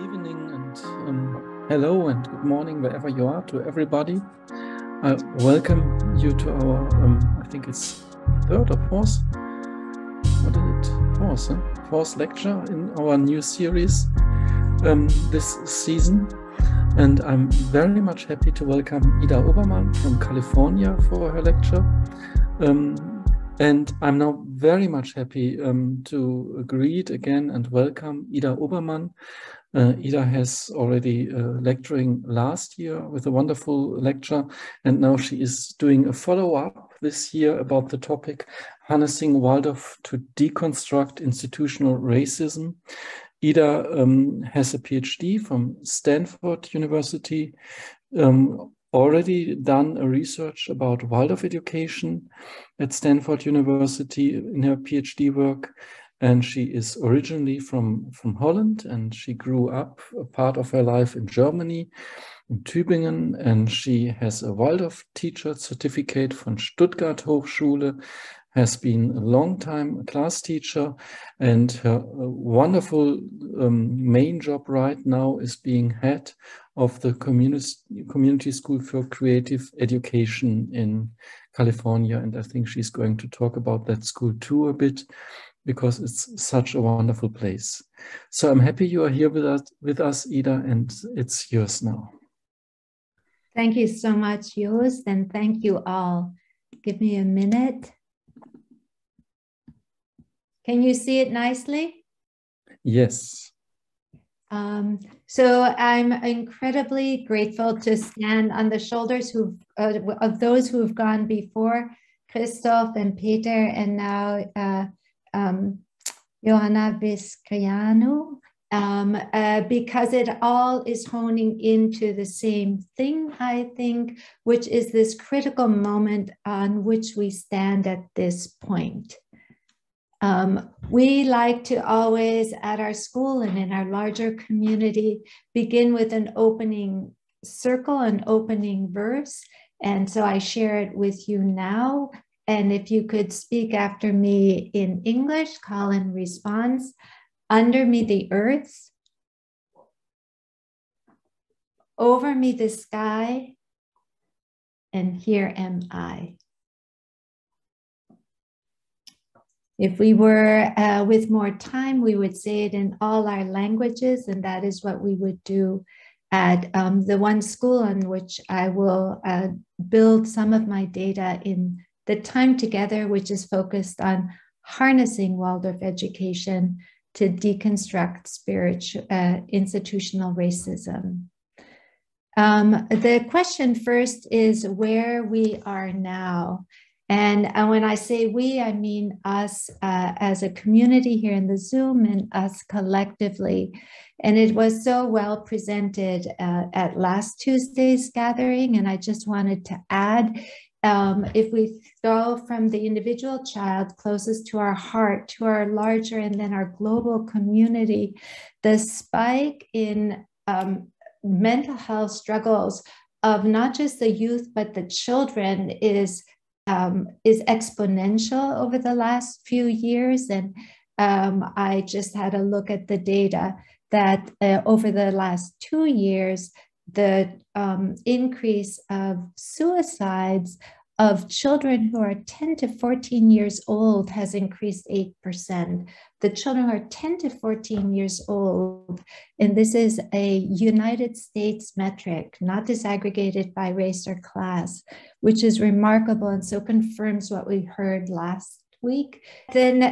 evening and hello and good morning wherever you are to everybody. I welcome you to our, I think it's third or fourth, what is it? Fourth, huh? Fourth lecture in our new series this season. And I'm very much happy to welcome Ida Oberman from California for her lecture. And I'm now very much happy to greet again and welcome Ida Oberman. Ida has already lecturing last year with a wonderful lecture, and now she is doing a follow-up this year about the topic Harnessing Waldorf to Deconstruct Institutional Racism. Ida has a PhD from Stanford University, already done a research about Waldorf education at Stanford University in her PhD work. And she is originally from Holland, and she grew up a part of her life in Germany, in Tübingen, and she has a Waldorf teacher certificate from Stuttgart Hochschule, has been a long time class teacher, and her wonderful main job right now is being head of the Community School for Creative Education in California. And I think she's going to talk about that school too a bit, because it's such a wonderful place. So I'm happy you are here with us, Ida, and it's yours now. Thank you so much, Joost, and thank you all. Give me a minute. Can you see it nicely? Yes. So I'm incredibly grateful to stand on the shoulders of those who have gone before, Christoph and Peter, and now Ioana Viscrianu, because it all is honing into the same thing, I think, which is this critical moment on which we stand at this point. We like to always, at our school and in our larger community, begin with an opening circle, an opening verse. And so I share it with you now. And if you could speak after me in English, call and response. Under me the earth, over me the sky, and here am I. If we were with more time, we would say it in all our languages, and that is what we would do at the one school on which I will build some of my data in the time together, which is focused on harnessing Waldorf education to deconstruct institutional racism. The question first is where we are now. And when I say we, I mean us as a community here in the Zoom and us collectively. And it was so well presented at last Tuesday's gathering. And I just wanted to add, if we go from the individual child closest to our heart, to our larger and then our global community, the spike in mental health struggles of not just the youth, but the children is exponential over the last few years. And I just had a look at the data that over the last 2 years, the increase of suicides of children who are 10 to 14 years old has increased 8%. The children who are 10 to 14 years old, and this is a United States metric, not disaggregated by race or class, which is remarkable and so confirms what we heard last week. Then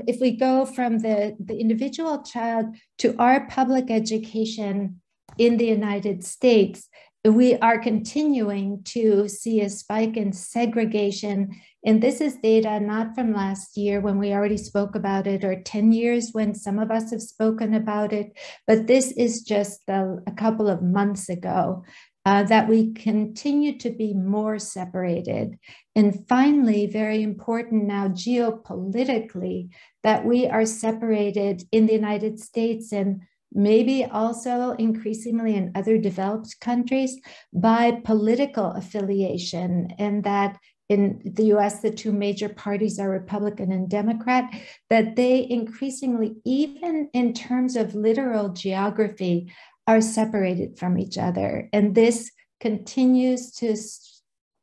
if we go from the individual child to our public education in the United States, we are continuing to see a spike in segregation. And this is data not from last year when we already spoke about it, or 10 years when some of us have spoken about it, but this is just a couple of months ago that we continue to be more separated. And finally, very important now geopolitically, that we are separated in the United States and maybe also increasingly in other developed countries by political affiliation, and that in the US, the two major parties are Republican and Democrat, that they increasingly, even in terms of literal geography, are separated from each other. And this continues to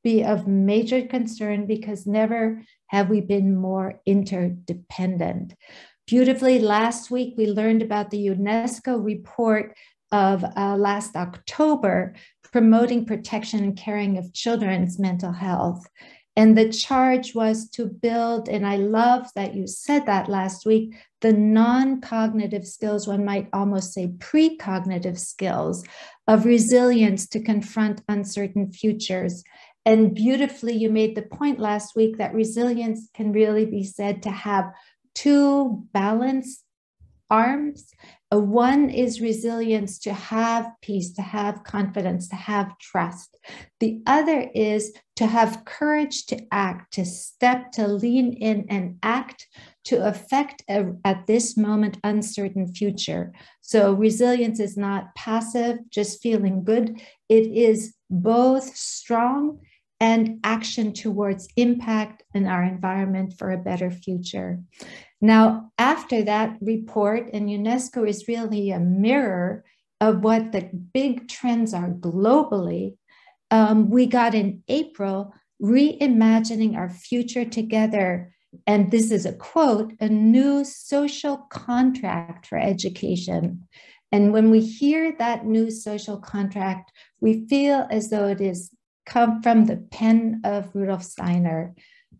be of major concern because never have we been more interdependent. Beautifully, last week, we learned about the UNESCO report of last October promoting protection and caring of children's mental health. And the charge was to build, and I love that you said that last week, the non-cognitive skills, one might almost say precognitive skills of resilience to confront uncertain futures. And beautifully, you made the point last week that resilience can really be said to have two balanced arms. One is resilience to have peace, to have confidence, to have trust. The other is to have courage to act, to step, to lean in and act to affect at this moment uncertain future. So resilience is not passive, just feeling good. It is both strong and action towards impact in our environment for a better future. Now, after that report, and UNESCO is really a mirror of what the big trends are globally, we got in April, Reimagining Our Future Together. And this is a quote, a new social contract for education. And when we hear that new social contract, we feel as though it is come from the pen of Rudolf Steiner.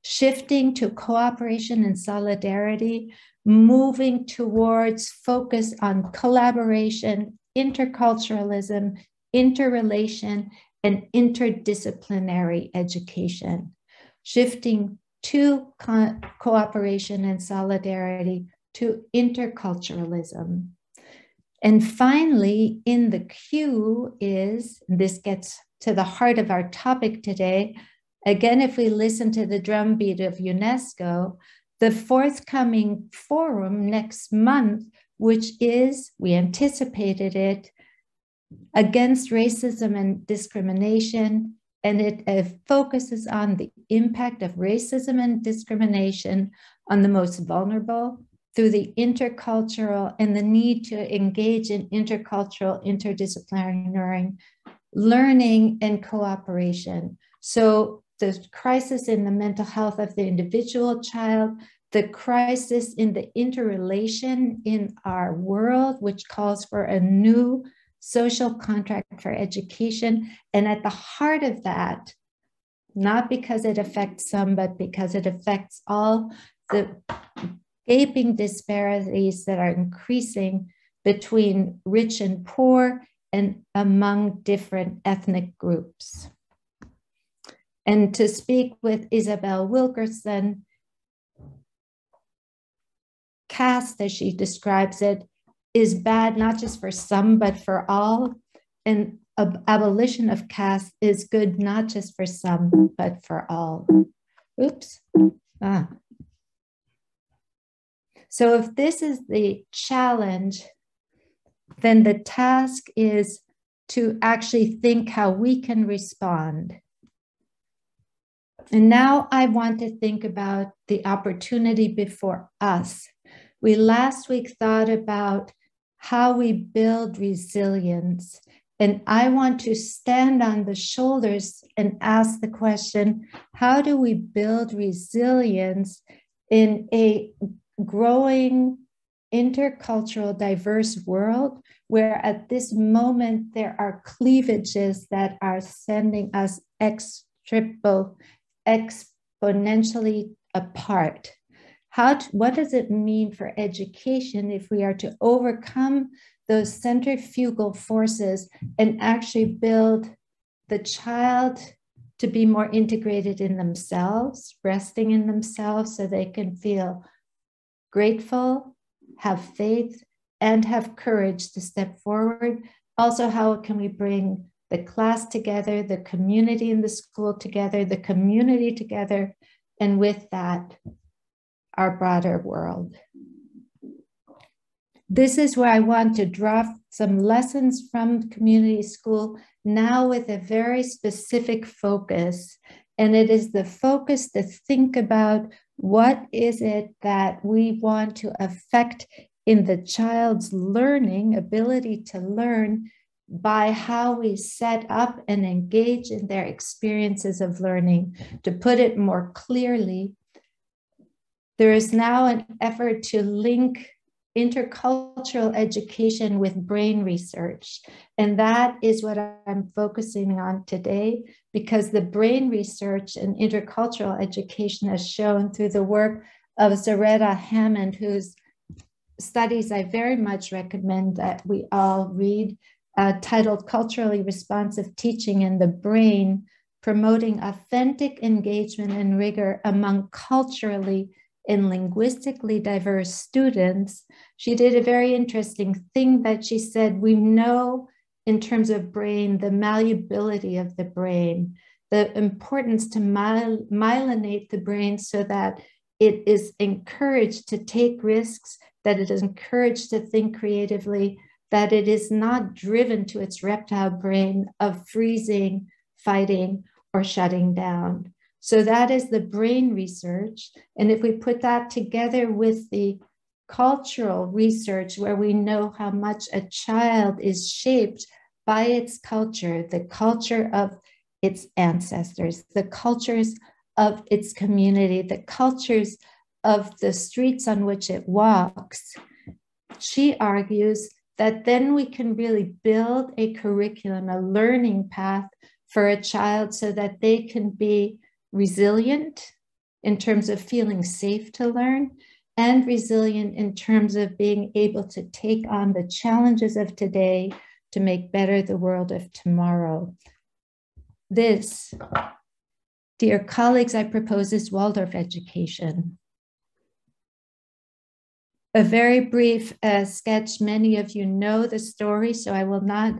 Shifting to cooperation and solidarity, moving towards focus on collaboration, interculturalism, interrelation, and interdisciplinary education. Shifting to cooperation and solidarity to interculturalism. And finally, in the queue is, and this gets to the heart of our topic today, again, if we listen to the drumbeat of UNESCO, the forthcoming forum next month, which is, we anticipated it, against racism and discrimination, and it focuses on the impact of racism and discrimination on the most vulnerable through the intercultural and the need to engage in intercultural, interdisciplinary learning and cooperation. So the crisis in the mental health of the individual child, the crisis in the interrelation in our world, which calls for a new social contract for education. And at the heart of that, not because it affects some, but because it affects all, the gaping disparities that are increasing between rich and poor and among different ethnic groups. And to speak with Isabel Wilkerson, caste, as she describes it, is bad not just for some, but for all. And abolition of caste is good not just for some, but for all. Oops. So if this is the challenge, then the task is to actually think how we can respond. And now I want to think about the opportunity before us. We last week thought about how we build resilience. And I want to stand on the shoulders and ask the question, how do we build resilience in a growing intercultural, diverse world where at this moment there are cleavages that are sending us exponentially apart? What does it mean for education if we are to overcome those centrifugal forces and actually build the child to be more integrated in themselves, resting in themselves so they can feel grateful, have faith, and have courage to step forward? Also, how can we bring the class together, the community in the school together, the community together, and with that, our broader world? This is where I want to draw some lessons from community school now with a very specific focus. And it is the focus to think about what is it that we want to affect in the child's learning, ability to learn, by how we set up and engage in their experiences of learning. To put it more clearly, there is now an effort to link intercultural education with brain research. And that is what I'm focusing on today, because the brain research and intercultural education has shown through the work of Zaretta Hammond, whose studies I very much recommend that we all read, titled Culturally Responsive Teaching in the Brain, Promoting Authentic Engagement and Rigor Among Culturally and Linguistically Diverse Students. She did a very interesting thing that she said, we know in terms of brain, the malleability of the brain, the importance to myelinate the brain so that it is encouraged to take risks, that it is encouraged to think creatively, that it is not driven to its reptile brain of freezing, fighting, or shutting down. So that is the brain research. And if we put that together with the cultural research, where we know how much a child is shaped by its culture, the culture of its ancestors, the cultures of its community, the cultures of the streets on which it walks, she argues that then we can really build a curriculum, a learning path for a child so that they can be resilient in terms of feeling safe to learn, and resilient in terms of being able to take on the challenges of today to make better the world of tomorrow. This, dear colleagues, I propose is Waldorf education. A very brief sketch. Many of you know the story, so I will not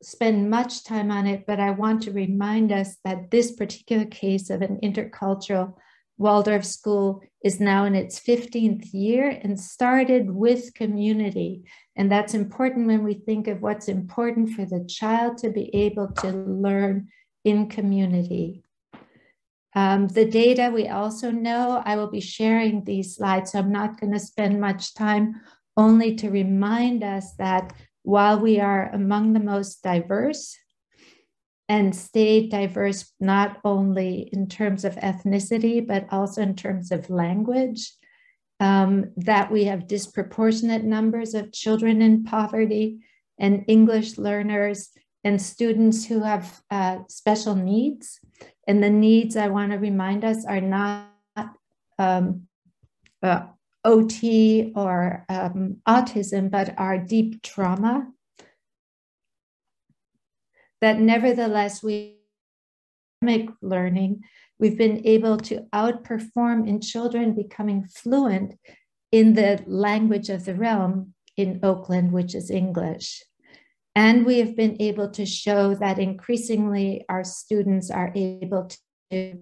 spend much time on it, but I want to remind us that this particular case of an intercultural Waldorf school is now in its 15th year and started with community. And that's important when we think of what's important for the child to be able to learn in community. The data we also know, I will be sharing these slides, so I'm not going to spend much time, only to remind us that while we are among the most diverse and stay diverse, not only in terms of ethnicity, but also in terms of language, that we have disproportionate numbers of children in poverty and English learners and students who have special needs. And the needs, I want to remind us, are not OT or autism, but are deep trauma. That nevertheless, learning, we've been able to outperform in children becoming fluent in the language of the realm in Oakland, which is English. And we have been able to show that increasingly our students are able to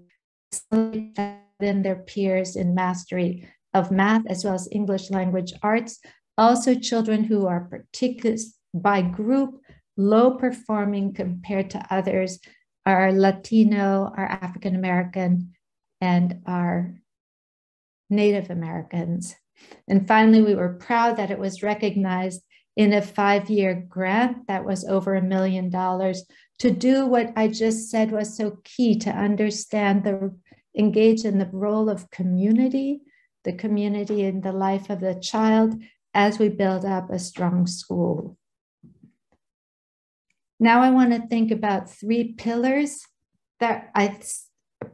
than their peers in mastery of math as well as English language arts. Also children who are particularly by group low performing compared to others are Latino, are African American, and are Native Americans. And finally, we were proud that it was recognized in a 5-year grant that was over $1 million to do what I just said was so key, to understand engage in the role of community, the community in the life of the child as we build up a strong school. Now I want to think about 3 pillars that I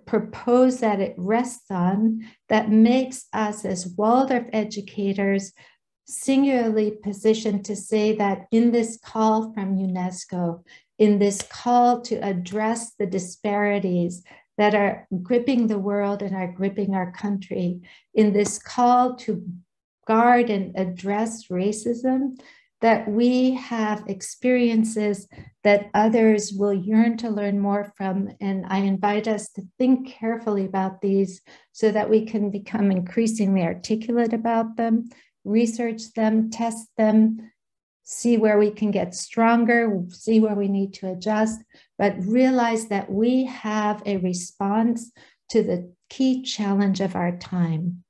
propose that it rests on, that makes us as Waldorf educators singularly positioned to say that in this call from UNESCO, in this call to address the disparities that are gripping the world and are gripping our country, in this call to guard and address racism, that we have experiences that others will yearn to learn more from. And I invite us to think carefully about these so that we can become increasingly articulate about them, research them, test them, see where we can get stronger, see where we need to adjust, but realize that we have a response to the key challenge of our time.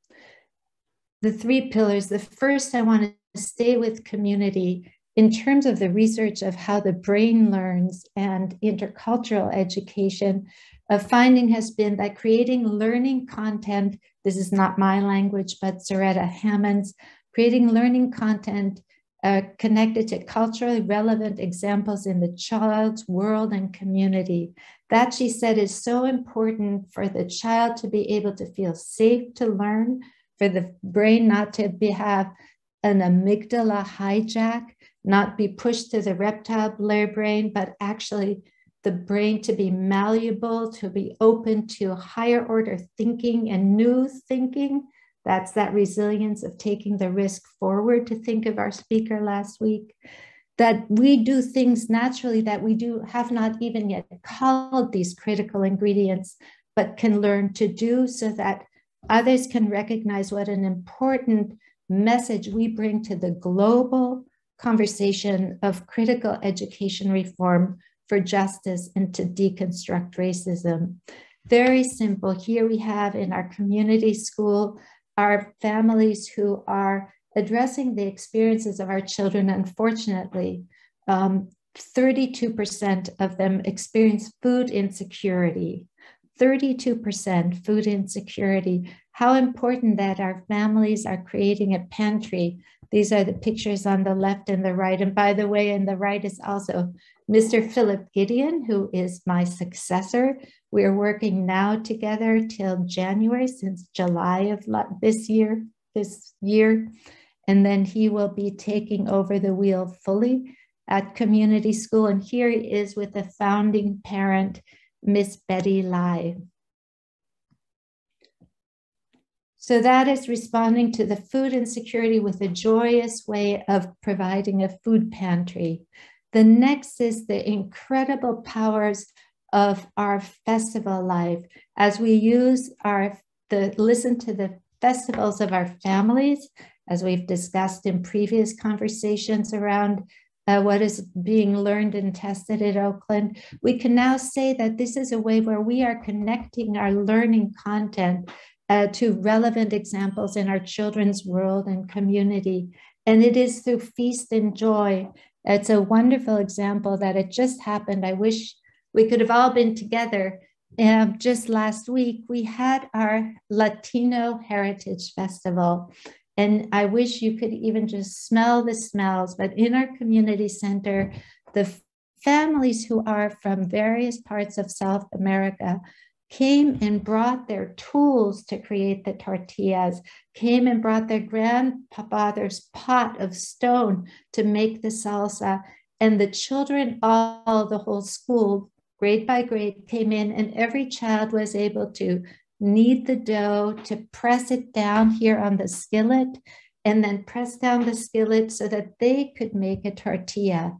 The three pillars. The first, I want to stay with community in terms of the research of how the brain learns and intercultural education. A finding has been that creating learning content, this is not my language, but Zaretta Hammond's, creating learning content connected to culturally relevant examples in the child's world and community. That, she said, is so important for the child to be able to feel safe to learn, for the brain not to have an amygdala hijack, not be pushed to the reptile brain, but actually the brain to be malleable, to be open to higher order thinking and new thinking. That's that resilience of taking the risk forward, to think of our speaker last week, that we do things naturally that we have not even yet called these critical ingredients, but can learn to do, so that others can recognize what an important message we bring to the global conversation of critical education reform for justice and to deconstruct racism. Very simple. Here we have in our community school, our families who are addressing the experiences of our children. Unfortunately, 32% of them experience food insecurity. 32% food insecurity. How important that our families are creating a pantry. These are the pictures on the left and the right. And by the way, in the right is also Mr. Philip Gideon, who is my successor. We are working now together till January, since July of this year. And then he will be taking over the wheel fully at community school. And here he is with the founding parent, Miss Betty Lai. So that is responding to the food insecurity with a joyous way of providing a food pantry. The next is the incredible powers of our festival life as we use listen to the festivals of our families, as we've discussed in previous conversations around what is being learned and tested at Oakland. We can now say that this is a way where we are connecting our learning content to relevant examples in our children's world and community. And it is through feast and joy. It's a wonderful example that it just happened. I wish we could have all been together. Just last week, we had our Latino Heritage Festival. And I wish you could even just smell the smells, but in our community center, the families who are from various parts of South America came and brought their tools to create the tortillas, came and brought their grandfather's pot of stone to make the salsa. And the children, the whole school, grade by grade, came in, and every child was able to knead the dough, to press it down here on the skillet, and then press down the skillet so that they could make a tortilla.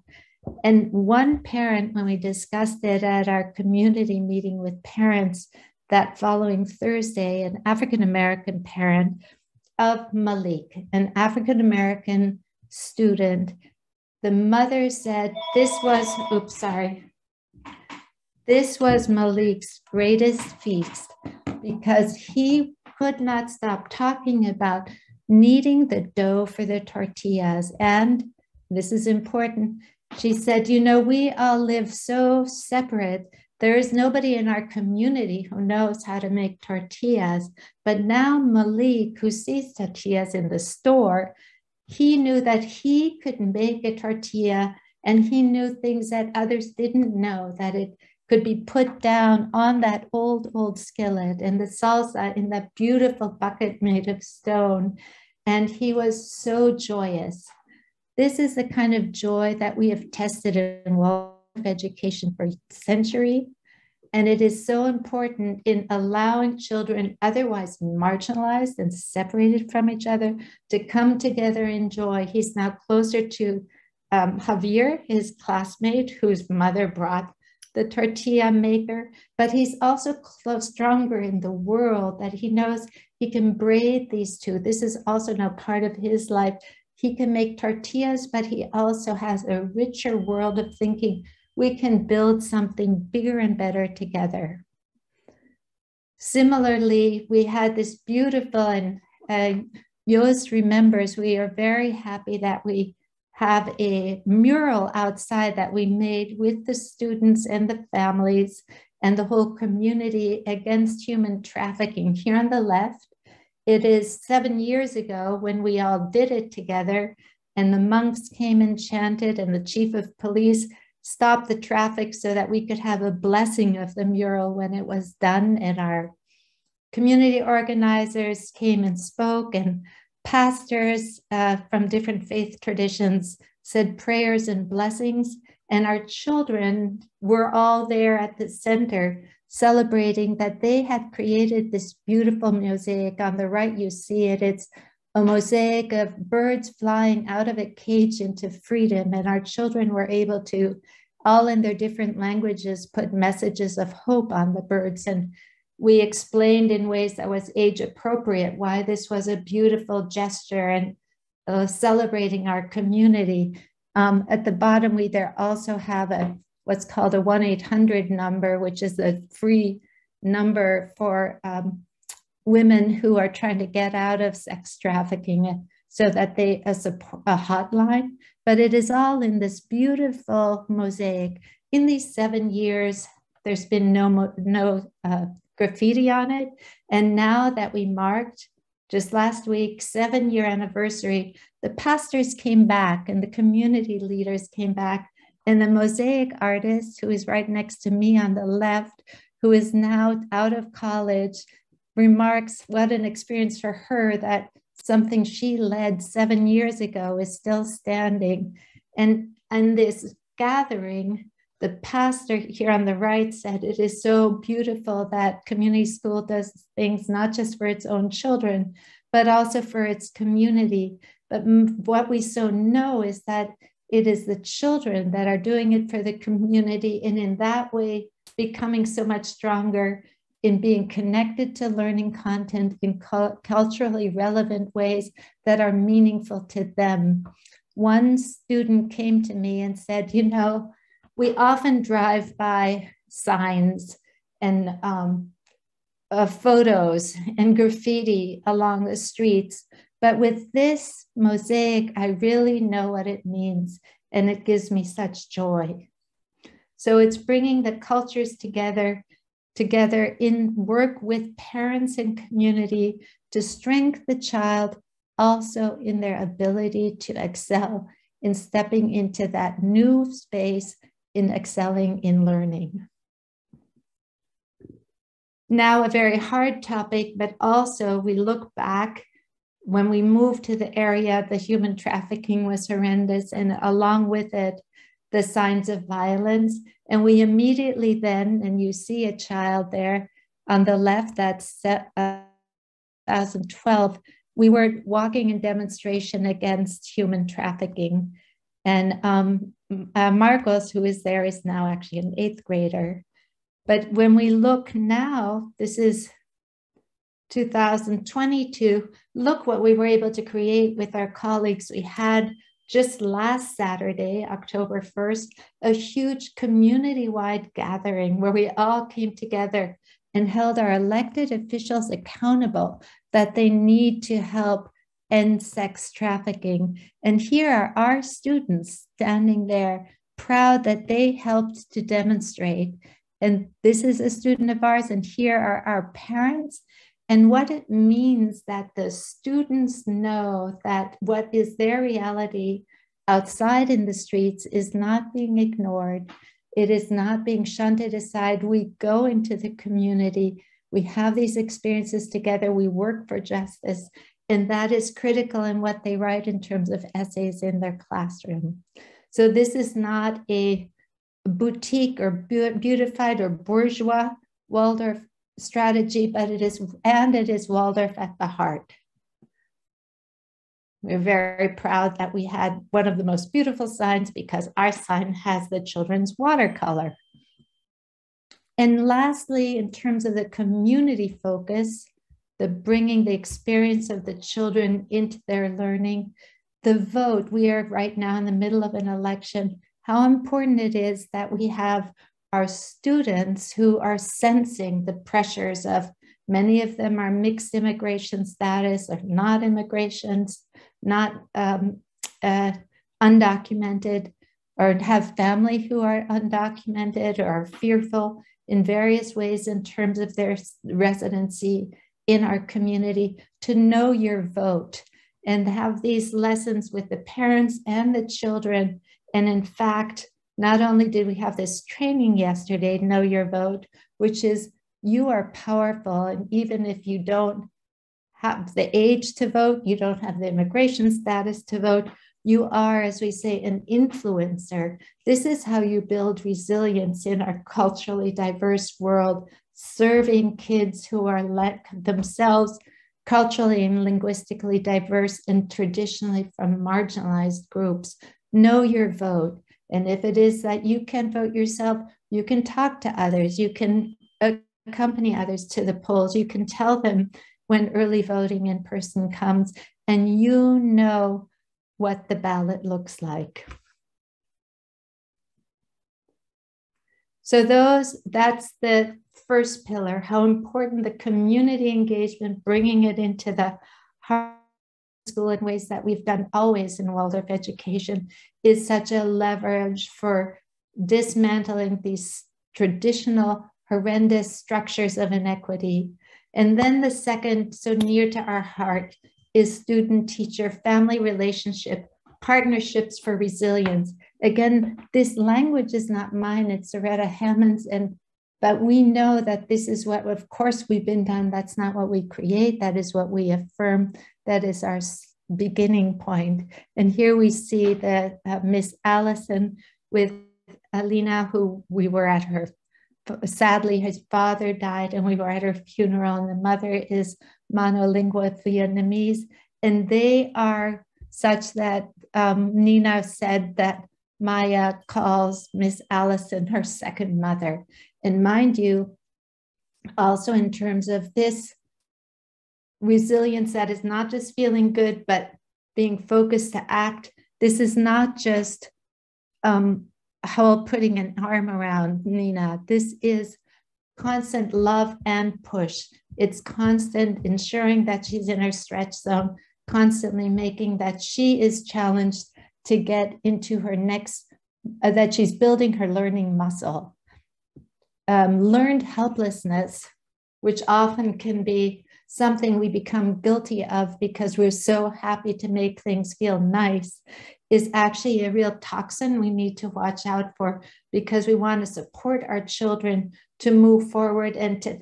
And one parent, when we discussed it at our community meeting with parents that following Thursday, an African-American parent of Malik, an African-American student, the mother said this was Malik's greatest feast, because he could not stop talking about kneading the dough for the tortillas. And this is important. She said, you know, we all live so separate. There is nobody in our community who knows how to make tortillas. But now Malik, who sees tortillas in the store, he knew that he could make a tortilla, and he knew things that others didn't know, that it could be put down on that old skillet, and the salsa in that beautiful bucket made of stone. And he was so joyous. This is the kind of joy that we have tested in Waldorf education for centuries. And it is so important in allowing children otherwise marginalized and separated from each other to come together in joy. He's now closer to Javier, his classmate, whose mother brought the tortilla maker, but he's also stronger in the world, that he knows he can braid these two. This is also now part of his life. He can make tortillas, but he also has a richer world of thinking we can build something bigger and better together. Similarly, we had this beautiful, and Joost remembers, we are very happy that we have a mural outside that we made with the students and the families and the whole community against human trafficking. Here on the left, it is 7 years ago when we all did it together, and the monks came and chanted, and the chief of police stopped the traffic so that we could have a blessing of the mural when it was done. And our community organizers came and spoke, and pastors from different faith traditions said prayers and blessings. And our children were all there at the center celebrating that they had created this beautiful mosaic. On the right, you see it. It's a mosaic of birds flying out of a cage into freedom. And our children were able to, all in their different languages, put messages of hope on the birds. And we explained in ways that was age appropriate why this was a beautiful gesture and celebrating our community. At the bottom, we there also have what's called a 1-800 number, which is a free number for women who are trying to get out of sex trafficking, so that they as a hotline. But it is all in this beautiful mosaic. In these 7 years, there's been no graffiti on it. And now that we marked just last week, 7-year anniversary, the pastors came back and the community leaders came back, and the mosaic artist, who is right next to me on the left, who is now out of college, remarks what an experience for her that something she led 7 years ago is still standing. And this gathering, the pastor here on the right said, it is so beautiful that community school does things not just for its own children, but also for its community. But what we so know is that it is the children that are doing it for the community, and in that way, becoming so much stronger in being connected to learning content in culturally relevant ways that are meaningful to them. One student came to me and said, you know, we often drive by signs and photos and graffiti along the streets, but with this mosaic, I really know what it means, and it gives me such joy. So it's bringing the cultures together in work with parents and community to strengthen the child, also in their ability to excel in stepping into that new space in excelling in learning. Now, a very hard topic, but also we look back when we moved to the area, the human trafficking was horrendous, and along with it, the signs of violence. And we immediately then, and you see a child there on the left, that's 2012, we were walking in demonstration against human trafficking. And Marcos, who is there, is now actually an 8th grader. But when we look now, this is 2022, look what we were able to create with our colleagues. We had just last Saturday, October 1st, a huge community-wide gathering where we all came together and held our elected officials accountable that they need to help end sex trafficking. And here are our students standing there, proud that they helped to demonstrate. And this is a student of ours, and here are our parents. And what it means that the students know that what is their reality outside in the streets is not being ignored. It is not being shunted aside. We go into the community. We have these experiences together. We work for justice. And that is critical in what they write in terms of essays in their classroom. So this is not a boutique or beautified or bourgeois Waldorf strategy, but it is Waldorf at the heart. We're very proud that we had one of the most beautiful signs because our sign has the children's watercolor. And lastly, in terms of the community focus, the bringing the experience of the children into their learning, the vote, we are right now in the middle of an election. how important it is that we have our students who are sensing the pressures of, many of them are mixed immigration status or not immigrations, not undocumented, or have family who are undocumented or are fearful in various ways in terms of their residency in our community, to know your vote and have these lessons with the parents and the children. And in fact, not only did we have this training yesterday, Know Your Vote, which is you are powerful. And even if you don't have the age to vote, you don't have the immigration status to vote, you are, as we say, an influencer. This is how you build resilience in our culturally diverse world, serving kids who are themselves culturally and linguistically diverse and traditionally from marginalized groups. Know your vote. And if it is that you can vote yourself, you can talk to others, you can accompany others to the polls, you can tell them when early voting in person comes, and you know what the ballot looks like. So that's the first pillar, how important the community engagement, bringing it into the heart of school in ways that we've done always in Waldorf education, is such a leverage for dismantling these traditional horrendous structures of inequity. And then the second, so near to our heart, is student-teacher family relationship, partnerships for resilience. Again, this language is not mine, it's Soretta Hammond's, but we know that this is what, of course, we've been done. That's not what we create, that is what we affirm, that is our beginning point. And here we see that Miss Allison with Alina, who we were at her, sadly, his father died and we were at her funeral, and the mother is monolingua Vietnamese. And they are such that Nina said that Maya calls Miss Allison her second mother. And mind you, also in terms of this resilience that is not just feeling good, but being focused to act, this is not just putting an arm around Nina. This is constant love and push. It's constant ensuring that she's in her stretch zone, constantly making that she is challenged to get into her next, that she's building her learning muscle. Learned helplessness, which often can be something we become guilty of because we're so happy to make things feel nice, is actually a real toxin we need to watch out for, because we want to support our children to move forward and to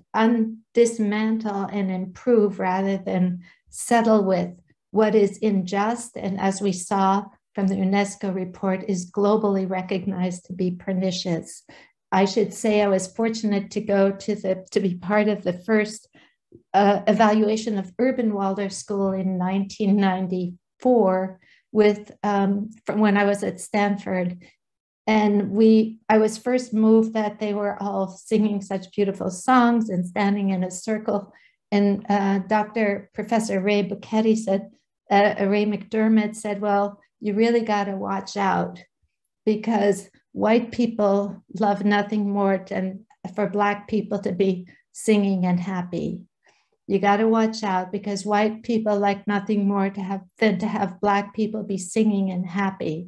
dismantle and improve rather than settle with what is unjust, and as we saw from the UNESCO report, is globally recognized to be pernicious. I should say I was fortunate to go to be part of the first evaluation of urban Waldorf school in 1994 from when I was at Stanford. And I was first moved that they were all singing such beautiful songs and standing in a circle. And Professor Ray Buchetti said, Ray McDermott said, well, you really got to watch out, because white people love nothing more than for Black people to be singing and happy. You got to watch out, because white people like nothing more than to have Black people be singing and happy.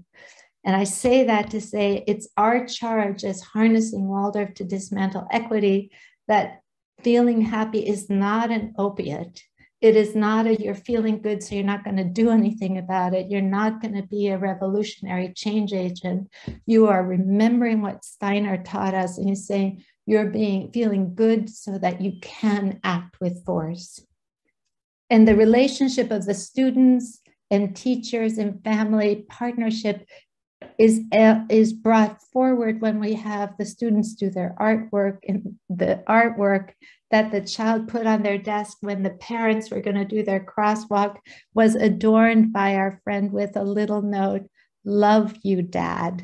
And I say that to say it's our charge as harnessing Waldorf to dismantle equity, that feeling happy is not an opiate. It is not you're feeling good, so you're not going to do anything about it. You're not going to be a revolutionary change agent. You are remembering what Steiner taught us, and he's saying you're feeling good so that you can act with force. And the relationship of the students and teachers and family partnership is brought forward when we have the students do their artwork, and the artwork that the child put on their desk when the parents were going to do their crosswalk was adorned by our friend with a little note, "Love you, Dad,"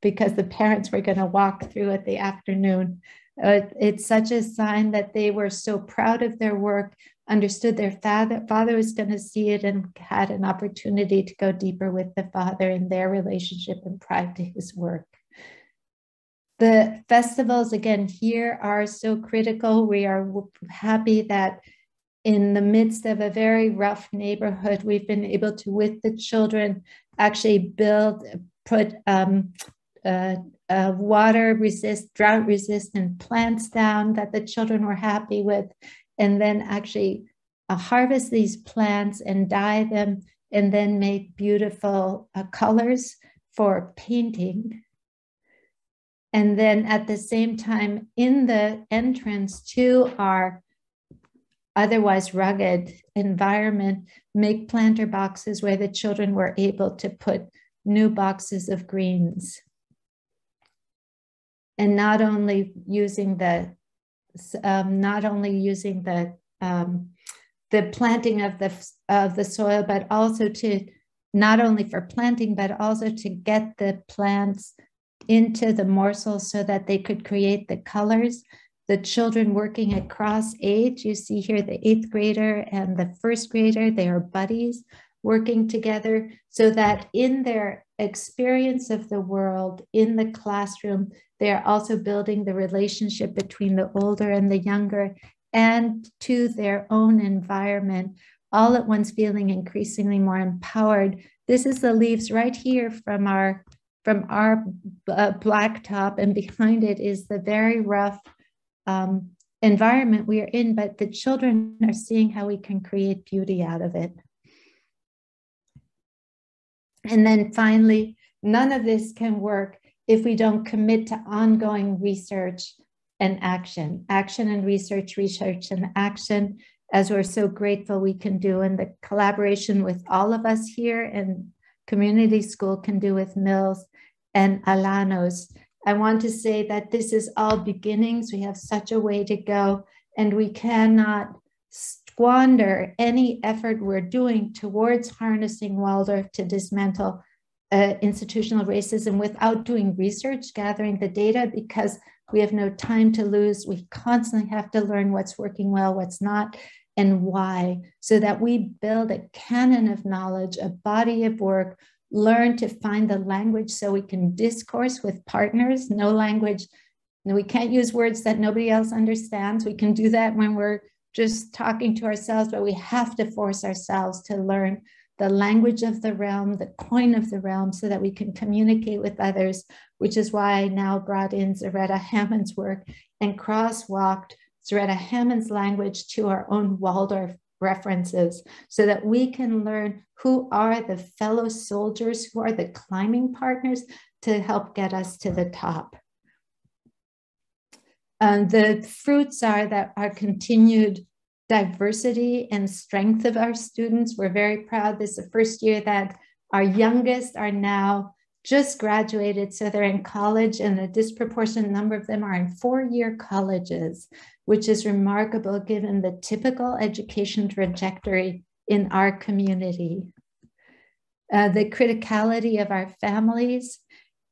because the parents were going to walk through it the afternoon. It's such a sign that they were so proud of their work, understood their father was going to see it and had an opportunity to go deeper with the father in their relationship and pride his work. The festivals, again, here are so critical. We are happy that in the midst of a very rough neighborhood, we've been able to, with the children, actually put drought-resistant plants down that the children were happy with, and then actually harvest these plants and dye them, and then make beautiful colors for painting. And then at the same time, in the entrance to our otherwise rugged environment, make planter boxes where the children were able to put new boxes of greens. And not only using the planting of the soil, but also to not only for planting, but also to get the plants into the morsels so that they could create the colors. The children working across age, you see here the 8th grader and the 1st grader, they are buddies working together so that in their experience of the world in the classroom, they are also building the relationship between the older and the younger and to their own environment, all at once feeling increasingly more empowered. This is the leaves right here from our blacktop, and behind it is the very rough environment we are in, but the children are seeing how we can create beauty out of it. And then finally, none of this can work if we don't commit to ongoing research and action and research and action, as we're so grateful we can do in the collaboration with all of us here and community school can do with Mills and Alanus. I want to say that this is all beginnings. We have such a way to go, and we cannot squander any effort we're doing towards harnessing Waldorf to dismantle institutional racism without doing research, gathering the data, because we have no time to lose. We constantly have to learn what's working well, what's not, and why, so that we build a canon of knowledge, a body of work, learn to find the language so we can discourse with partners. No language, we can't use words that nobody else understands. We can do that when we're just talking to ourselves, but we have to force ourselves to learn the language of the realm, the coin of the realm, so that we can communicate with others, which is why I now brought in Zaretta Hammond's work and crosswalked Zaretta Hammond's language to our own Waldorf references, so that we can learn who are the fellow soldiers, who are the climbing partners to help get us to the top. The fruits are that our continued diversity and strength of our students. We're very proud. This is the first year that our youngest are now just graduated, so they're in college, and a disproportionate number of them are in 4-year colleges, which is remarkable given the typical education trajectory in our community. The criticality of our families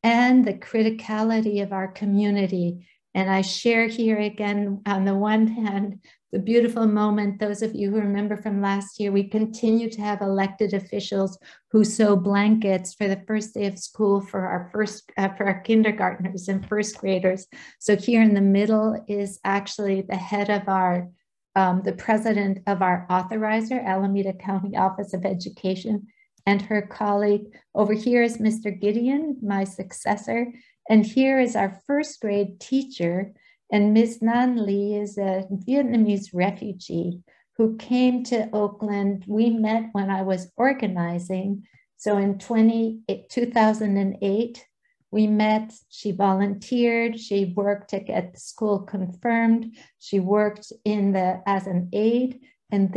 and the criticality of our community. And I share here again, on the one hand, the beautiful moment, those of you who remember from last year, we continue to have elected officials who sew blankets for the first day of school for our kindergartners and 1st graders. So here in the middle is actually the head of our, the president of our authorizer, Alameda County Office of Education, and her colleague. Over here is Mr. Gideon, my successor. And here is our 1st grade teacher. And Ms. Nan Lee is a Vietnamese refugee who came to Oakland. We met when I was organizing. So in 2008, we met. She volunteered. She worked to get the school confirmed. She worked as an aide. And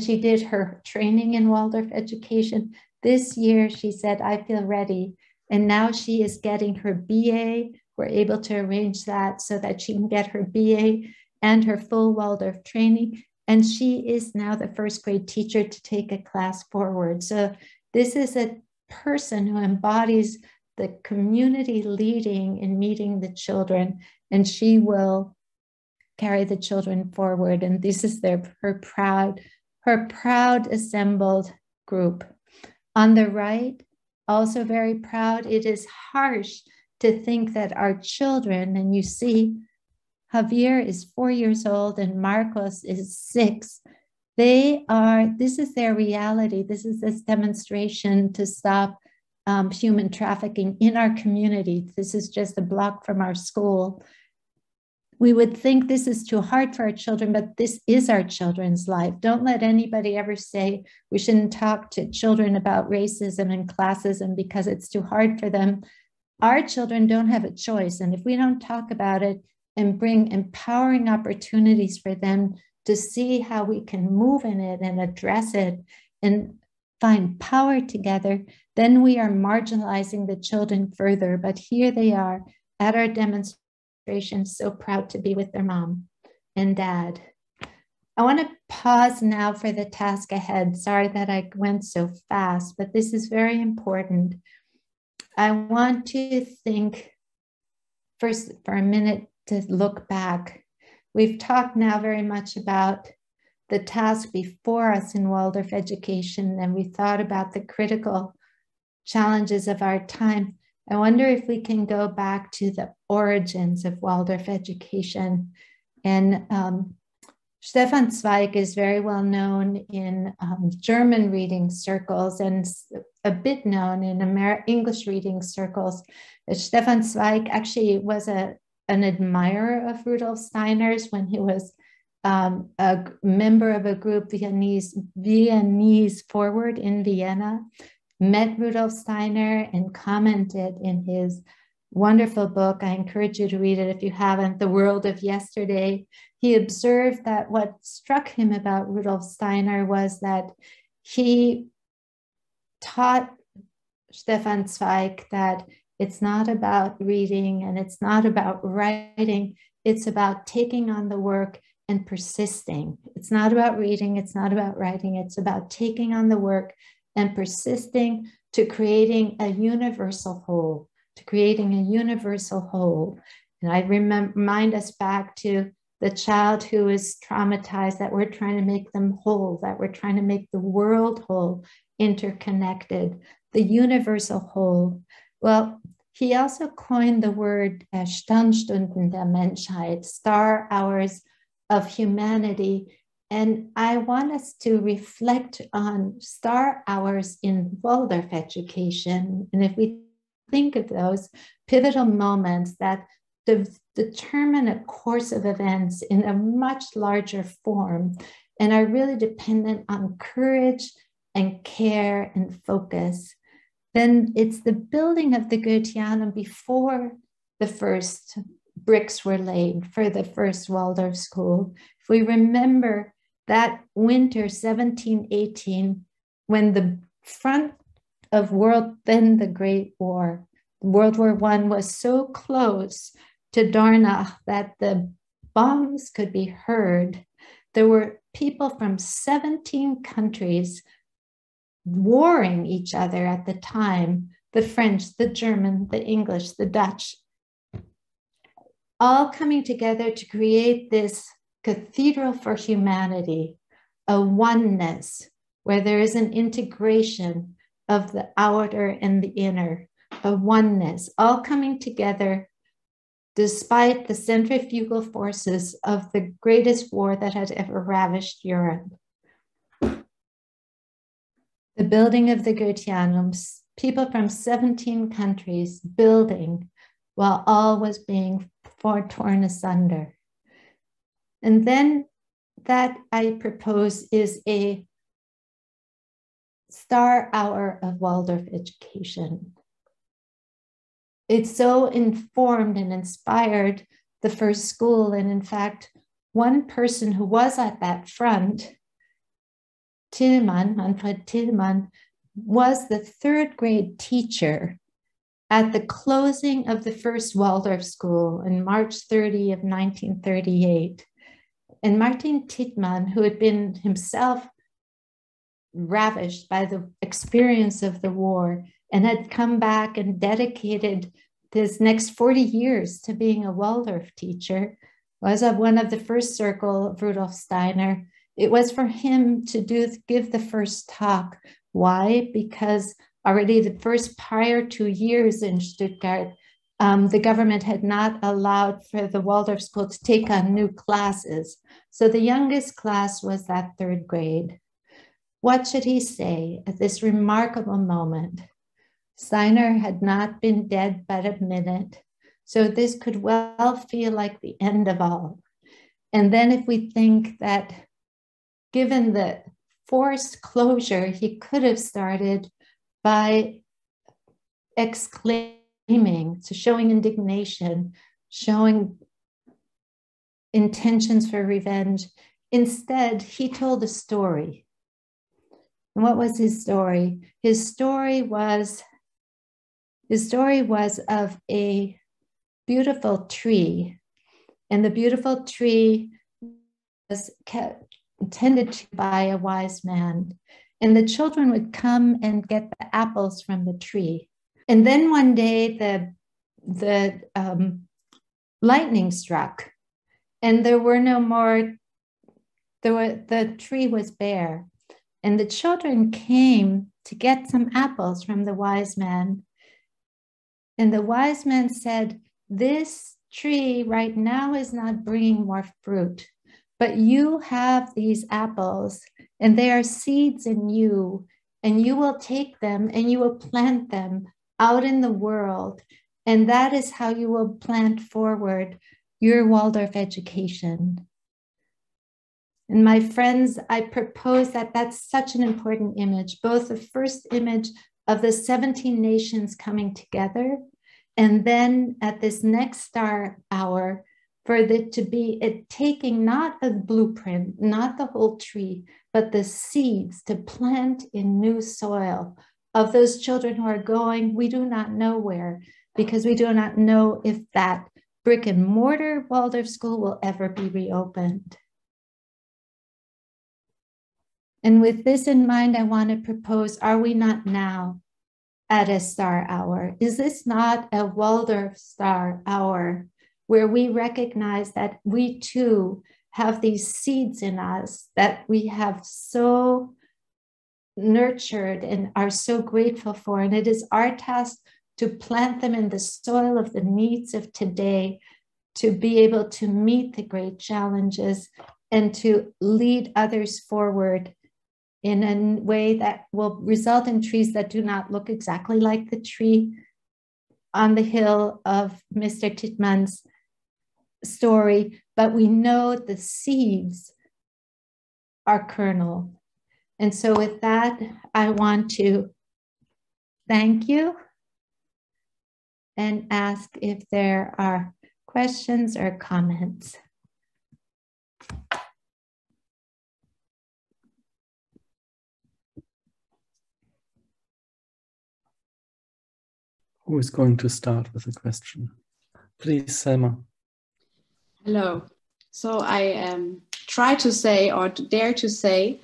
she did her training in Waldorf Education. This year, she said, I feel ready. And now she is getting her BA. We're able to arrange that so that she can get her BA and her full Waldorf training. And she is now the 1st grade teacher to take a class forward. So this is a person who embodies the community leading and meeting the children. And she will carry the children forward. And this is her proud assembled group. On the right, also very proud. It is harsh to think that our children, and you see Javier is 4 years old and Marcos is 6. This is their reality. This is this demonstration to stop human trafficking in our community. This is just a block from our school. We would think this is too hard for our children, but this is our children's life. Don't let anybody ever say we shouldn't talk to children about racism and classism because it's too hard for them. Our children don't have a choice. And if we don't talk about it and bring empowering opportunities for them to see how we can move in it and address it and find power together, then we are marginalizing the children further. But here they are at our demonstration, so proud to be with their mom and dad. I want to pause now for the task ahead. Sorry that I went so fast, but this is very important. I want to think first for a minute to look back. We've talked now very much about the task before us in Waldorf education, and we thought about the critical challenges of our time. I wonder if we can go back to the origins of Waldorf education. And Stefan Zweig is very well known in German reading circles and a bit known in English reading circles. Stefan Zweig actually was an admirer of Rudolf Steiner's when he was a member of a group, Viennese Forward in Vienna, met Rudolf Steiner and commented in his wonderful book. I encourage you to read it if you haven't, The World of Yesterday. He observed that what struck him about Rudolf Steiner was that he taught Stefan Zweig that it's not about reading and it's not about writing, it's about taking on the work and persisting. It's not about reading, it's not about writing, it's about taking on the work and persisting to creating a universal whole, And I remind us back to the child who is traumatized, that we're trying to make them whole, that we're trying to make the world whole, interconnected, the universal whole. Well, he also coined the word Sternstunden der Menschheit, star hours of humanity. And I want us to reflect on star hours in Waldorf education. And if we think of those pivotal moments that determine a course of events in a much larger form and are really dependent on courage and care and focus, then it's the building of the Goetheanum before the first bricks were laid for the first Waldorf school. If we remember that winter 1718, when the front of then the Great War, World War I was so close to Dornach that the bombs could be heard. There were people from 17 countries warring each other at the time, the French, the German, the English, the Dutch, all coming together to create this cathedral for humanity, a oneness where there is an integration of the outer and the inner, a oneness, all coming together despite the centrifugal forces of the greatest war that had ever ravished Europe. The building of the Goetheanums, people from 17 countries building while all was being torn asunder. And then that I propose is a star hour of Waldorf education. It's so informed and inspired the first school. And in fact, one person who was at that front, Manfred Tillmann, was the third grade teacher at the closing of the first Waldorf school in March 30 of 1938. And Martin Tillmann, who had been himself ravished by the experience of the war and had come back and dedicated his next 40 years to being a Waldorf teacher, was of one of the first circle of Rudolf Steiner. It was for him to give the first talk. Why? Because already the first prior 2 years in Stuttgart, the government had not allowed for the Waldorf school to take on new classes. So the youngest class was that 3rd grade. What should he say at this remarkable moment? Steiner had not been dead but a minute, so this could well feel like the end of all. And then if we think that given the forced closure, he could have started by exclaiming, so showing indignation, showing intentions for revenge. Instead, he told a story. And what was his story? His story was of a beautiful tree, and the beautiful tree was tended to by a wise man, and the children would come and get the apples from the tree. And then one day the lightning struck, and there were no more. The tree was bare, and the children came to get some apples from the wise man. And the wise man said, "This tree right now is not bringing more fruit, but you have these apples, and they are seeds in you, and you will take them and you will plant them out in the world. And that is how you will plant forward your Waldorf education." And my friends, I propose that that's such an important image, both the first image of the 17 nations coming together, and then at this next star hour, for it to be taking not a blueprint, not the whole tree, but the seeds to plant in new soil of those children who are going, we do not know where, because we do not know if that brick and mortar Waldorf school will ever be reopened. And with this in mind, I want to propose, are we not now at a star hour? Is this not a Waldorf star hour where we recognize that we too have these seeds in us that we have so nurtured and are so grateful for? And it is our task to plant them in the soil of the needs of today, to be able to meet the great challenges and to lead others forward in a way that will result in trees that do not look exactly like the tree on the hill of Mr. Tittmann's story, but we know the seeds are kernel. And so with that, I want to thank you and ask if there are questions or comments. Who is going to start with a question? Please, Selma. Hello. So I try to say, or to dare to say,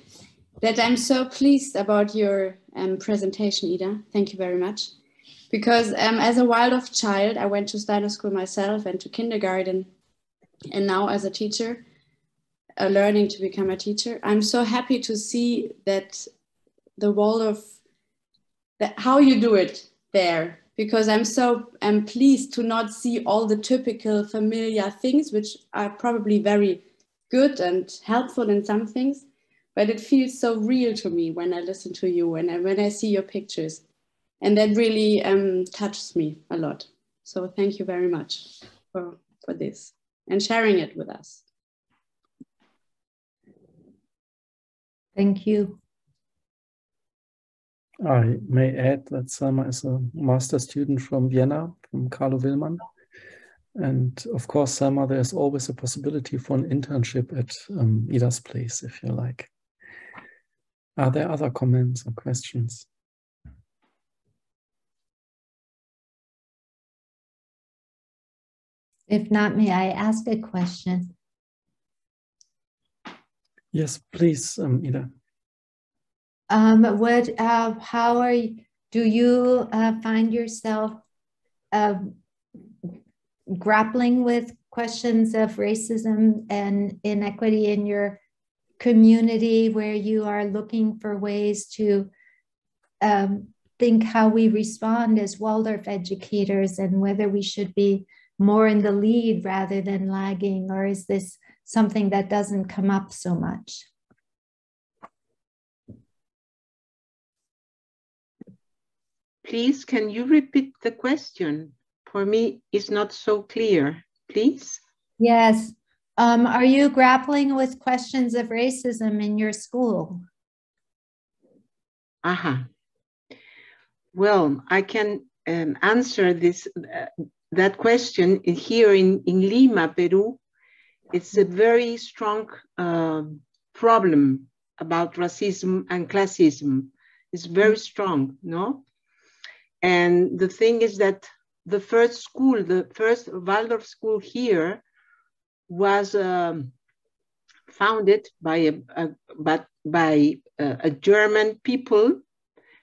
that I'm so pleased about your presentation, Ida. Thank you very much. Because as a Waldorf child, I went to Steiner school myself and to kindergarten. And now as a teacher, learning to become a teacher, I'm so happy to see that the Waldorf, how you do it there. Because I'm so pleased to not see all the typical familiar things, which are probably very good and helpful in some things, but it feels so real to me when I listen to you and when I see your pictures. And that really touches me a lot. So thank you very much for this and sharing it with us. Thank you. I may add that Selma is a master student from Vienna, from Carlo Willmann. And of course, Selma, there's always a possibility for an internship at Ida's place, if you like. Are there other comments or questions? If not, may I ask a question? Yes, please, Ida. Do you find yourself grappling with questions of racism and inequity in your community, where you are looking for ways to think how we respond as Waldorf educators, and whether we should be more in the lead rather than lagging, or is this something that doesn't come up so much? Please, can you repeat the question? For me, it's not so clear, please. Yes. Are you grappling with questions of racism in your school? Well, I can answer that question here in Lima, Peru. It's a very strong problem about racism and classism. It's very strong, no? And the thing is that the first Waldorf school here was founded by a German people.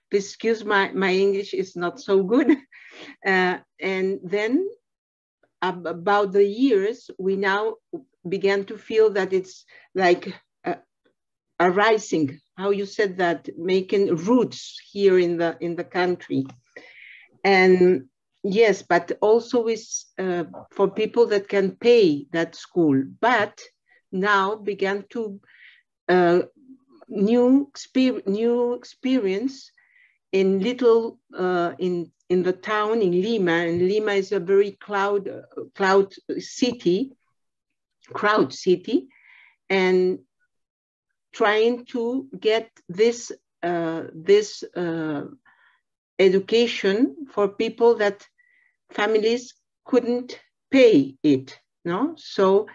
Please excuse my English is not so good. And then about the years, we now began to feel that it's like a rising, how you said that, making roots here in the country. And yes, but also is for people that can pay that school, but now began to new experience in little in the town in Lima, and Lima is a very crowd city, and trying to get this education for people that families couldn't pay it, no? So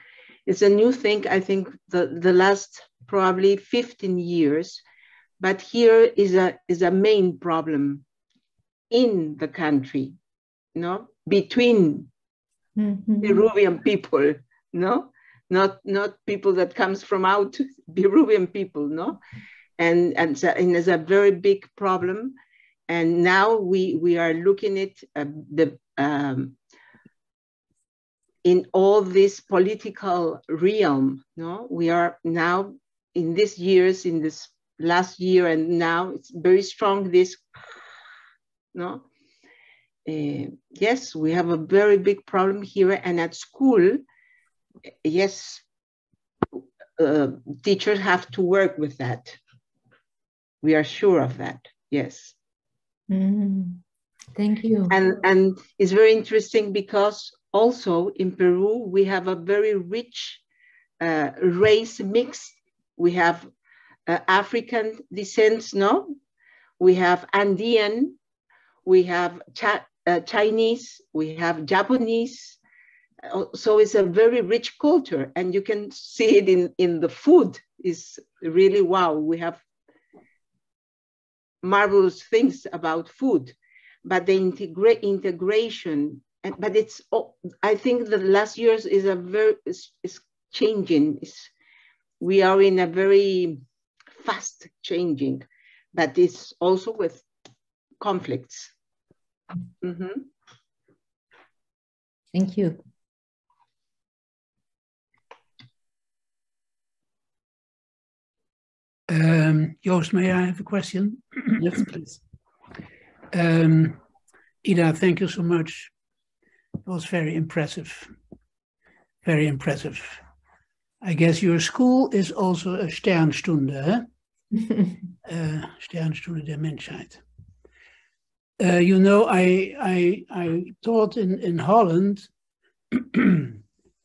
it's a new thing, I think the last probably 15 years, but here is a main problem in the country, no? Between Peruvian people, no? Not people that comes from out, Peruvian people, no? And it's a very big problem. And now we are looking at in all this political realm, no? We are now in these years, in this last year, and now it's very strong, this, no? Yes, we have a very big problem here, and at school, yes, teachers have to work with that. We are sure of that, yes. Thank you. And it's very interesting because also in Peru, we have a very rich race mix. We have African descent, no? We have Andean, we have Chinese, we have Japanese. So it's a very rich culture, and you can see it in the food. Is really wow. We have marvelous things about food, but the integration, but it's, I think the last years is is changing. We are in a very fast changing, but it's also with conflicts. Thank you. Joost, may I have a question? Yes, please. Ida, thank you so much. It was very impressive. Very impressive. I guess your school is also a Sternstunde, huh? Sternstunde der Menschheit. You know, I taught in Holland,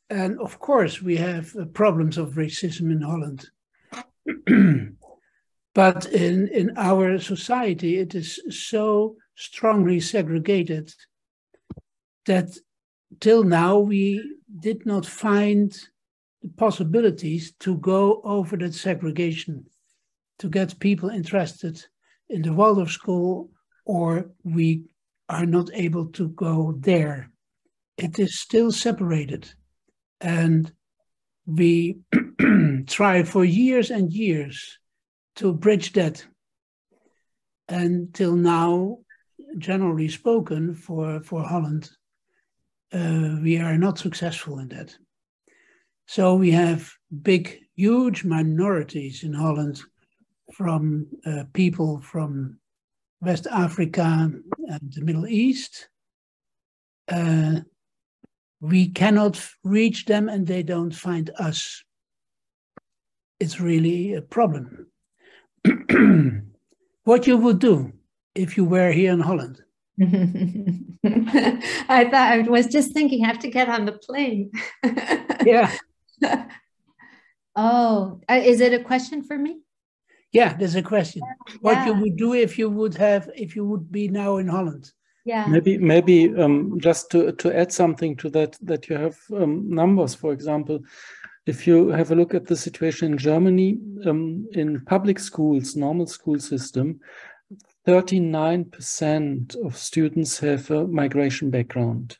and of course we have problems of racism in Holland. But in our society, it is so strongly segregated that till now we did not find the possibilities to go over that segregation, to get people interested in the Waldorf school, or we are not able to go there. It is still separated. And we try for years and years to bridge that. Until now, generally spoken, for Holland, we are not successful in that. So we have huge minorities in Holland from people from West Africa and the Middle East. We cannot reach them and they don't find us. It's really a problem. What you would do if you were here in Holland? I was just thinking, I have to get on the plane. Yeah. Oh, is it a question for me? Yeah, there's a question. What Yeah. you would do if you would be now in Holland? Yeah. Maybe just to add something to that you have numbers, for example, if you have a look at the situation in Germany, in public schools, normal school system, 39% of students have a migration background.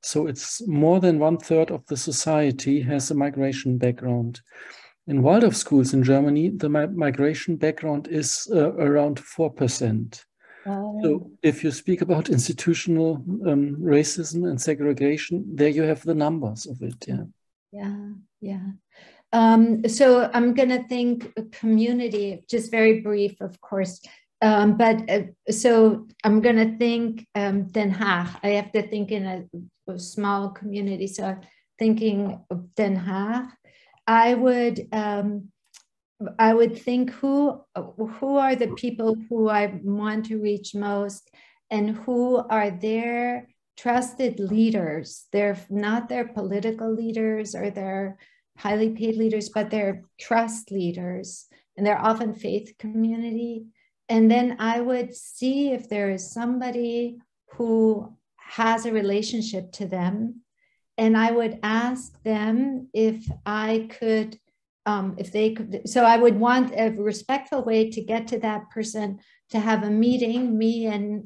So it's more than 1/3 of the society has a migration background. In Waldorf schools in Germany, the migration background is around 4%. So if you speak about institutional racism and segregation, there you have the numbers of it. Yeah. Yeah. Yeah. So I'm going to think community, just very brief, of course. So I'm going to think Den Haag. I have to think in a small community. So thinking of Den Haag, I would think who are the people who I want to reach most, and who are their trusted leaders. They're not their political leaders or their highly paid leaders, but they're trust leaders, and they're often faith community. And then I would see if there is somebody who has a relationship to them, and I would ask them if I could, if they could. So I would want a respectful way to get to that person, to have a meeting, me and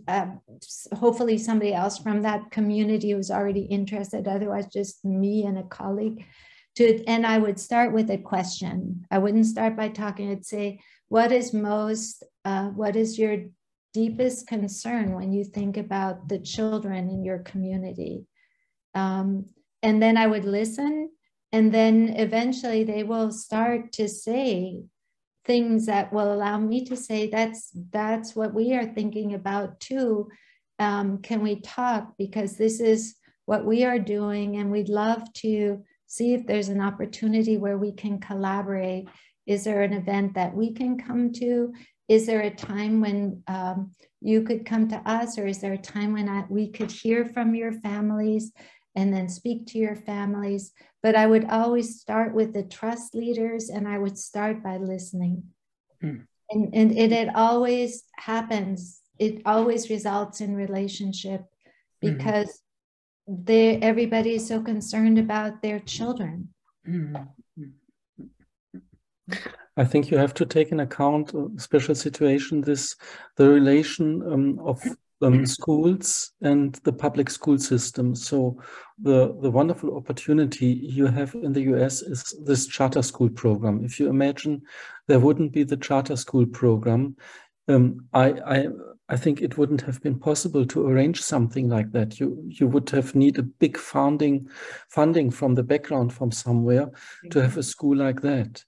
hopefully somebody else from that community who's already interested, otherwise just me and a colleague. And I would start with a question. I wouldn't start by talking. I'd say, what is your deepest concern when you think about the children in your community? And then I would listen, and then eventually they will start to say things that will allow me to say, that's what we are thinking about too. Can we talk? Because this is what we are doing, and we'd love to see if there's an opportunity where we can collaborate. Is there an event that we can come to? Is there a time when you could come to us? Or is there a time when we could hear from your families and then speak to your families? But I would always start with the trust leaders, and I would start by listening. And it always happens. It always results in relationship, because everybody is so concerned about their children. I think you have to take in account a special situation, the relation of schools and the public school system. So the wonderful opportunity you have in the US is this charter school program. If you imagine there wouldn't be the charter school program, I think it wouldn't have been possible to arrange something like that. You would have need a big funding from the background from somewhere to have a school like that.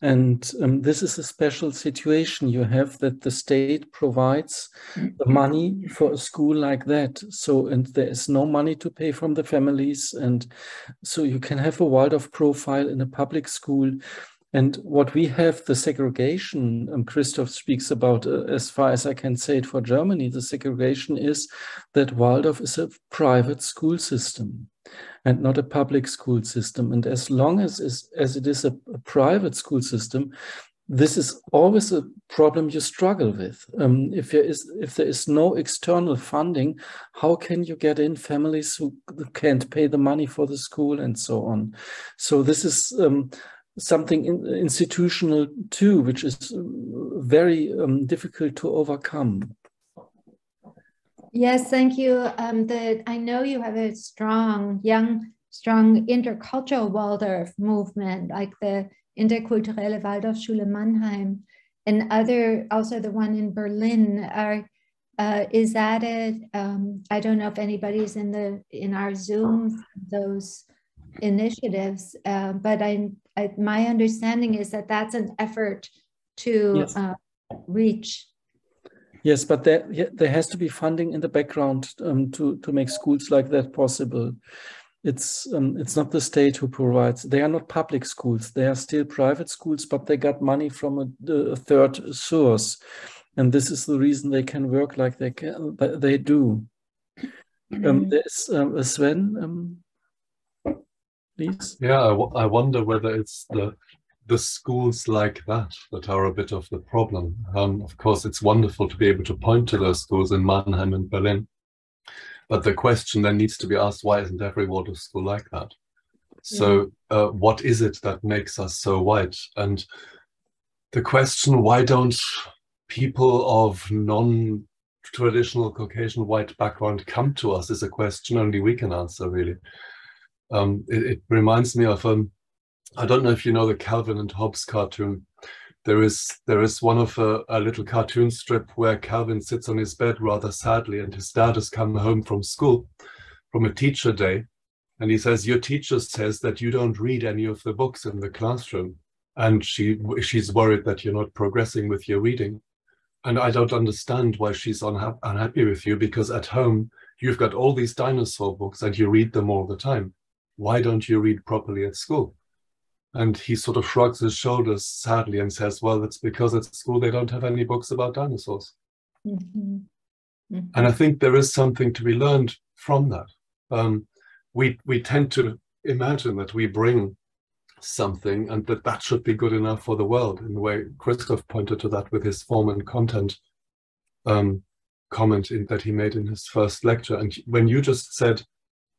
And this is a special situation you have, that the state provides the money for a school like that. So, and there is no money to pay from the families. And so you can have a Waldorf profile in a public school. And what we have, the segregation, Christoph speaks about, as far as I can say it for Germany, the segregation is that Waldorf is a private school system and not a public school system. And as long as it is a private school system, this is always a problem you struggle with. If there is no external funding, how can you get in families who can't pay the money for the school and so on? So this is something institutional too, which is very difficult to overcome. Yes, thank you. I know you have a strong intercultural Waldorf movement, like the Interkulturelle Waldorfschule Mannheim, and also the one in Berlin. Is that it? I don't know if anybody's in our Zoom, those initiatives, but my understanding is that that's an effort to reach. Yes, but there has to be funding in the background to make schools like that possible. It's not the state who provides. They are not public schools. They are still private schools, but they got money from a third source. And this is the reason they can work like they can, but they do. There's Sven, please. Yeah, I wonder whether it's the schools like that are a bit of the problem. Of course, it's wonderful to be able to point to those schools in Mannheim and Berlin. But the question then needs to be asked, why isn't every Waldorf school like that? So what is it that makes us so white? And the question, why don't people of non-traditional Caucasian white background come to us, is a question only we can answer, really. It reminds me of, I don't know if you know the Calvin and Hobbes cartoon. There is one of a little cartoon strip where Calvin sits on his bed rather sadly, and his dad has come home from school, from a teacher day, and he says, your teacher says that you don't read any of the books in the classroom, and she's worried that you're not progressing with your reading. And I don't understand why she's unhappy with you, because at home you've got all these dinosaur books and you read them all the time. Why don't you read properly at school? And he sort of shrugs his shoulders sadly and says, well, it's because at school they don't have any books about dinosaurs. And I think there is something to be learned from that. We tend to imagine that we bring something and that should be good enough for the world, in the way Christoph pointed to that with his form and content comment that he made in his first lecture. And when you just said,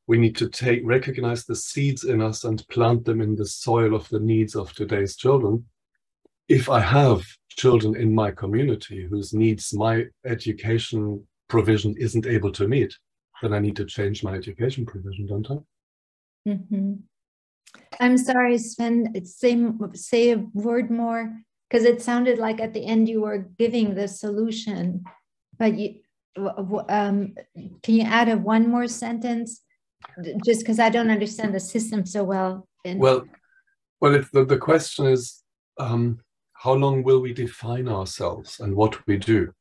we need to recognize the seeds in us and plant them in the soil of the needs of today's children. If I have children in my community whose needs my education provision isn't able to meet, then I need to change my education provision, don't I? I'm sorry, Sven, say a word more, because it sounded like at the end you were giving the solution, but can you add one more sentence? Just because I don't understand the system so well. Well, the question is, how long will we define ourselves and what we do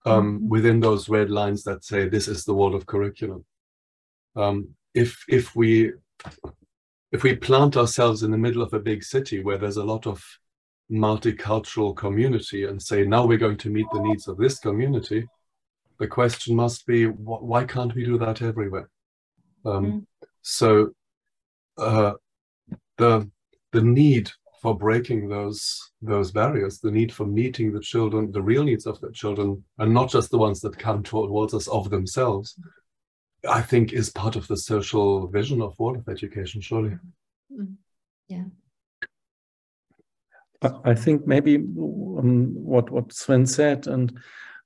within those red lines that say this is the Waldorf curriculum? If we plant ourselves in the middle of a big city where there's a lot of multicultural community and say, now we're going to meet the needs of this community, the question must be, why can't we do that everywhere? So the need for breaking those barriers, the need for meeting the children, the real needs of the children, and not just the ones that come towards us of themselves, I think is part of the social vision of Waldorf education, surely. Yeah. I think maybe what Sven said, and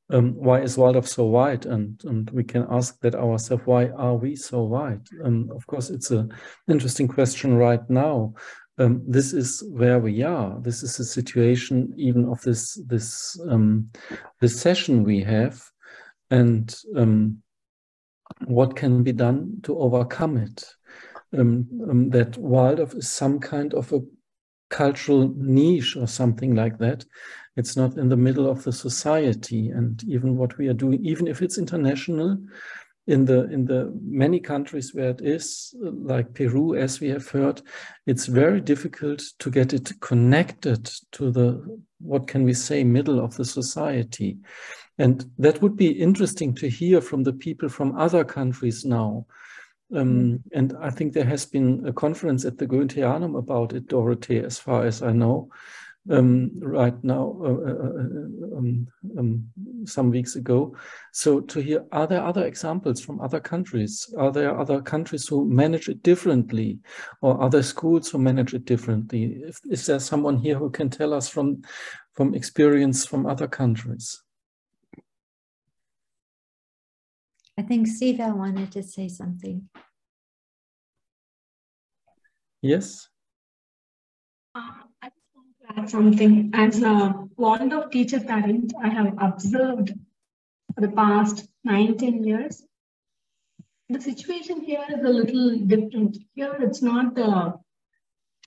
why is Waldorf so wide? And we can ask that ourselves, why are we so wide? Of course, it's an interesting question right now. This is where we are. This is the situation even of this session we have, and what can be done to overcome it. That Waldorf is some kind of a cultural niche or something like that. It's not in the middle of the society, and even what we are doing, even if it's international, in the many countries where it is, like Peru, as we have heard, it's very difficult to get it connected to the, what can we say, middle of the society. And that would be interesting to hear from the people from other countries now. And I think there has been a conference at the Goetheanum about it, Dorothee, as far as I know, right now, some weeks ago. So to hear, are there other examples from other countries? Are there other countries who manage it differently, or other schools who manage it differently? Is there someone here who can tell us from experience from other countries? I think Siva wanted to say something. Yes. I just want to add something. As a Waldorf teacher parent, I have observed for the past 9-10 years. The situation here is a little different. Here it's not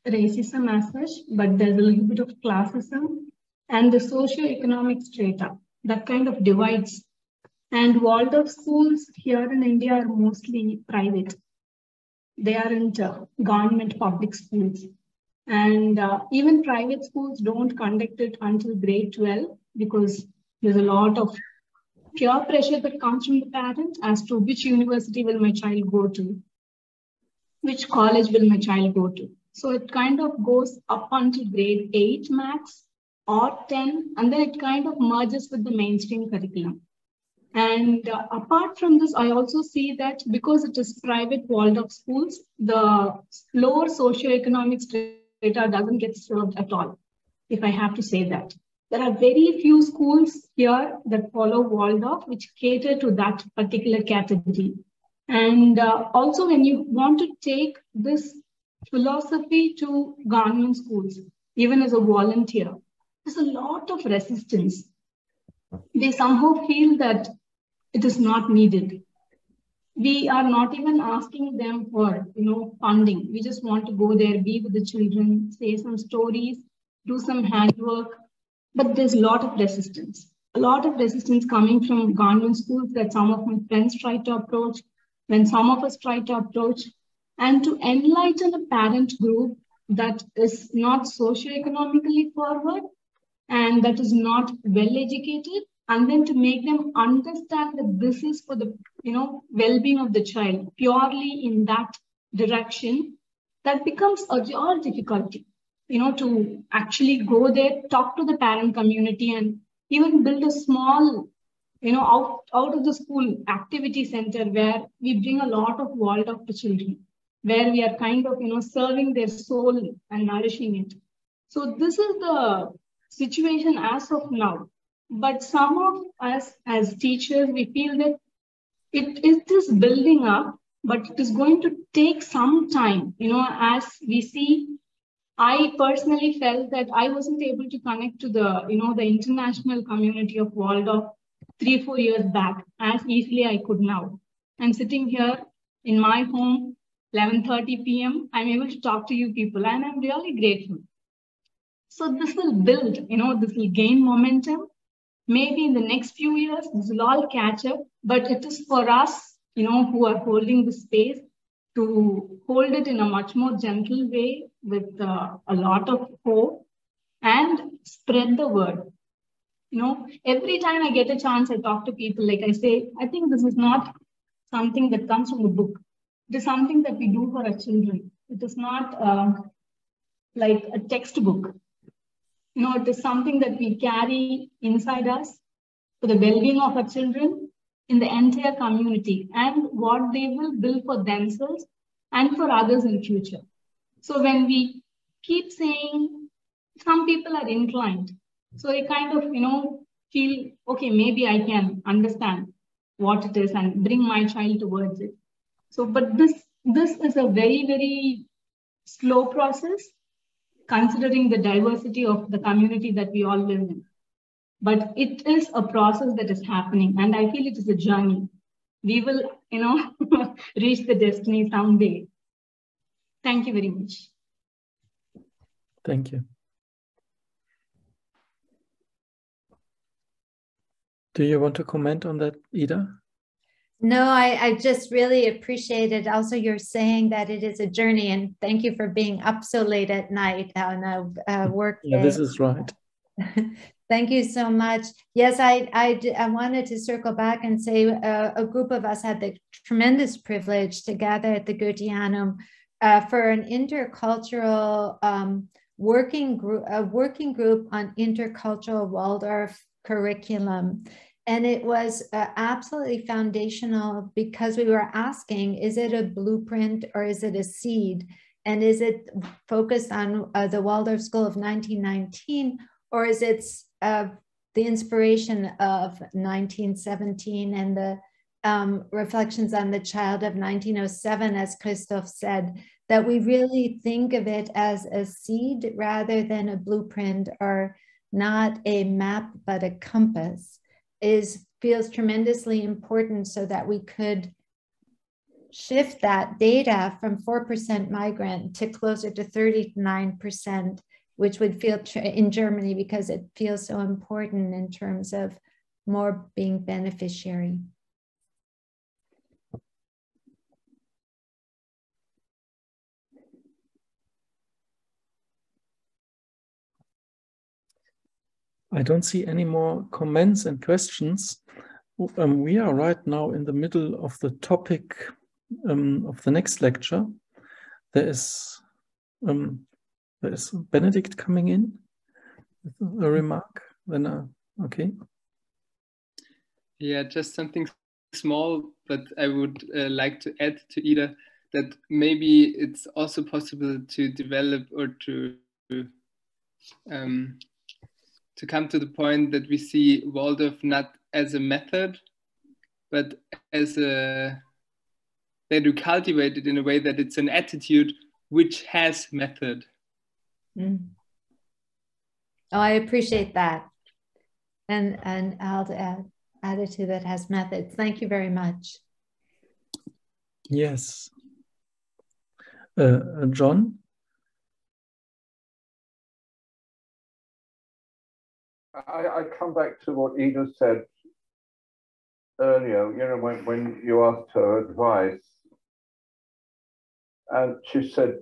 racism as such, but there's a little bit of classism and the socio-economic strata that kind of divides. And Waldorf schools here in India are mostly private. They aren't government public schools. And even private schools don't conduct it until grade 12 because there's a lot of peer pressure that comes from the parent as to which university will my child go to, which college will my child go to. So it kind of goes up until grade 8 max or 10, and then it kind of merges with the mainstream curriculum. And apart from this, I also see that because it is private Waldorf schools, the lower socioeconomic strata doesn't get served at all, if I have to say that. There are very few schools here that follow Waldorf, which cater to that particular category. And also when you want to take this philosophy to government schools, even as a volunteer, there's a lot of resistance. They somehow feel that it is not needed. We are not even asking them for, funding. We just want to go there, be with the children, say some stories, do some handwork. But there's a lot of resistance coming from government schools that some of my friends try to approach, when some of us try to approach, and to enlighten a parent group that is not socioeconomically forward and that is not well educated, and then to make them understand that this is for the well-being of the child purely in that direction, that becomes a real difficulty. To actually go there, talk to the parent community, and even build a small, out of the school activity center where we bring a lot of Waldorf to children, where we are kind of, serving their soul and nourishing it. So this is the situation as of now. But some of us as teachers, we feel that it is building up, but it is going to take some time, as we see. I personally felt that I wasn't able to connect to the international community of Waldorf 3-4 years back as easily I could now. I'm sitting here in my home, 11:30 p.m. I'm able to talk to you people, and I'm really grateful. So this will build, this will gain momentum. Maybe in the next few years, this will all catch up, but it is for us, who are holding the space, to hold it in a much more gentle way with a lot of hope and spread the word. Every time I get a chance, I talk to people, like I say, I think this is not something that comes from the book. It is something that we do for our children. It is not like a textbook. It is something that we carry inside us for the well-being of our children, in the entire community, and what they will build for themselves and for others in future. So when we keep saying, some people are inclined, so they kind of, feel, okay, maybe I can understand what it is and bring my child towards it. So, but this is a very, very slow process, considering the diversity of the community that we all live in. But it is a process that is happening, and I feel it is a journey. We will, reach the destiny someday. Thank you very much. Thank you. Do you want to comment on that, Ida? No, I just really appreciated also your saying that it is a journey, and thank you for being up so late at night on a work day. Yeah, this is right. Thank you so much. Yes, I wanted to circle back and say a group of us had the tremendous privilege to gather at the Goetheanum for an intercultural working group on intercultural Waldorf curriculum. And it was absolutely foundational because we were asking, is it a blueprint or is it a seed? And is it focused on the Waldorf School of 1919, or is it the inspiration of 1917 and the reflections on the child of 1907, as Christoph said, that we really think of it as a seed rather than a blueprint, or not a map, but a compass, feels tremendously important so that we could shift that data from 4% migrant to closer to 39%, which would feel in Germany, because it feels so important in terms of more being beneficiary. I don't see any more comments and questions. We are right now in the middle of the topic of the next lecture. There is Benedict coming in with a remark. Then, okay. Yeah, just something small, but I would like to add to Ida that maybe it's also possible to develop or to come to the point that we see Waldorf not as a method, but as that we cultivate it in a way that it's an attitude which has method. Mm. Oh, I appreciate that. And I'll add attitude that has methods. Thank you very much. Yes. John? I come back to what Ida said earlier, you know, when you asked her advice, and she said,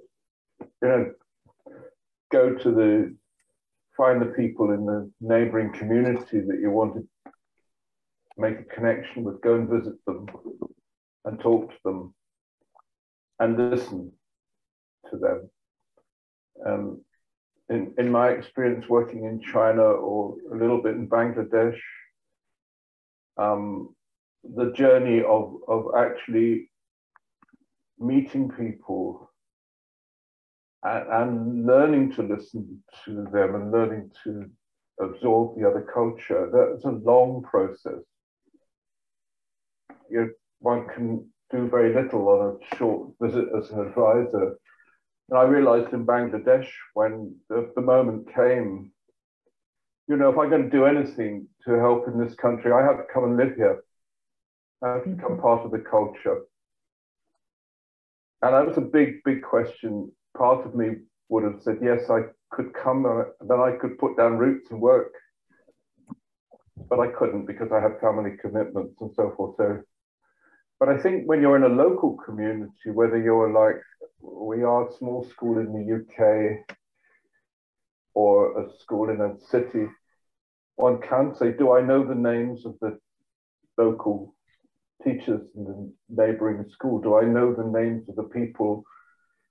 you know, find the people in the neighboring community that you want to make a connection with, go and visit them and talk to them and listen to them. In my experience working in China or a little bit in Bangladesh, the journey of actually meeting people and learning to listen to them and learning to absorb the other culture, that's a long process. One can do very little on a short visit as an advisor. And I realized in Bangladesh, when the moment came, you know, if I'm going to do anything to help in this country, I have to come and live here. I have to become part of the culture. And that was a big, big question. Part of me would have said, yes, I could come, then I could put down roots and work. But I couldn't because I had family commitments and so forth. But I think when you're in a local community, whether you're like, we are a small school in the UK or a school in a city, one can say, do I know the names of the local teachers in the neighboring school? Do I know the names of the people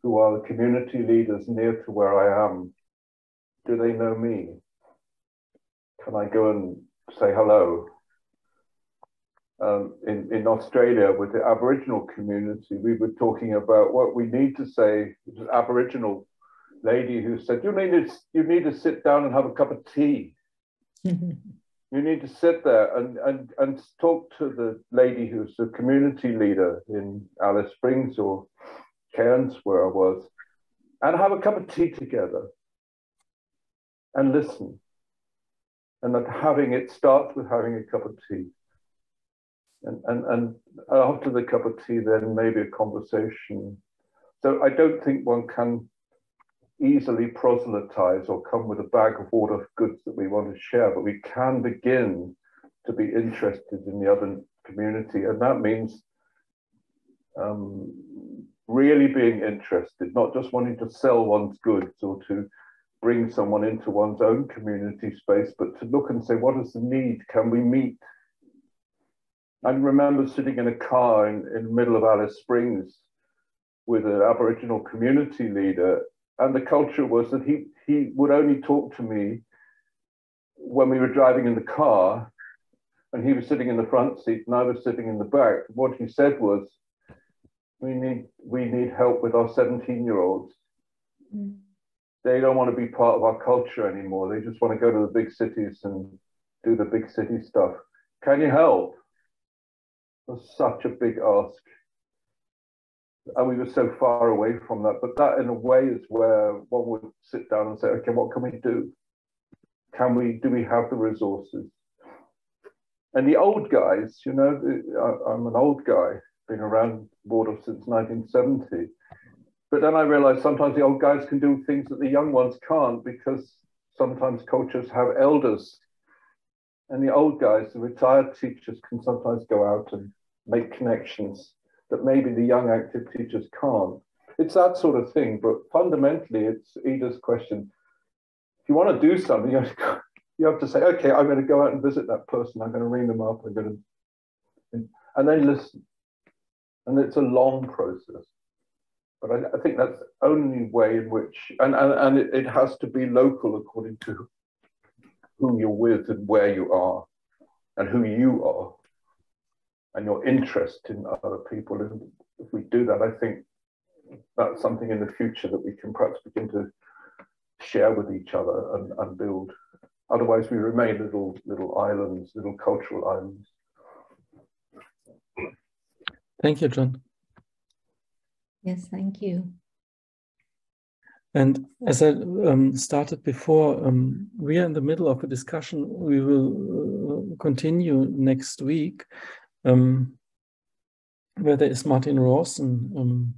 who are the community leaders near to where I am? Do they know me? Can I go and say hello? In Australia, with the Aboriginal community, we were talking about what we need to say. It was an Aboriginal lady who said, you need to sit down and have a cup of tea. You need to sit there and talk to the lady who's the community leader in Alice Springs or Cairns, where I was, and have a cup of tea together and listen. And that it starts with having a cup of tea. And after the cup of tea, then maybe a conversation. So I don't think one can easily proselytize or come with a bag of Waldorf goods that we want to share, but we can begin to be interested in the other community. And that means really being interested, not just wanting to sell one's goods or to bring someone into one's own community space, but to look and say, what is the need? Can we meet? I remember sitting in a car in the middle of Alice Springs with an Aboriginal community leader, and the culture was that he would only talk to me when we were driving in the car, and he was sitting in the front seat and I was sitting in the back. What he said was, we need help with our 17-year-olds. Mm. They don't want to be part of our culture anymore. They just want to go to the big cities and do the big city stuff. Can you help? It was such a big ask. And we were so far away from that. But that, in a way, is where one would sit down and say, okay, what can we do? Do we have the resources? And the old guys, you know, I'm an old guy, been around Waldorf since 1970. But then I realized sometimes the old guys can do things that the young ones can't, because sometimes cultures have elders. And the old guys, the retired teachers, can sometimes go out and make connections that maybe the young active teachers can't. It's that sort of thing, but fundamentally, it's Ida's question. If you want to do something, you have to say, okay, I'm going to go out and visit that person. I'm going to ring them up. I'm going to, and then listen. And it's a long process. But I think that's the only way in which, and it has to be local according to who you're with and where you are and who you are and your interest in other people. And if we do that, I think that's something in the future that we can perhaps begin to share with each other and build. Otherwise, we remain little islands, little cultural islands. Thank you, John. Yes, thank you. And as I started before, we are in the middle of a discussion. We will continue next week, where there is Martin Rawson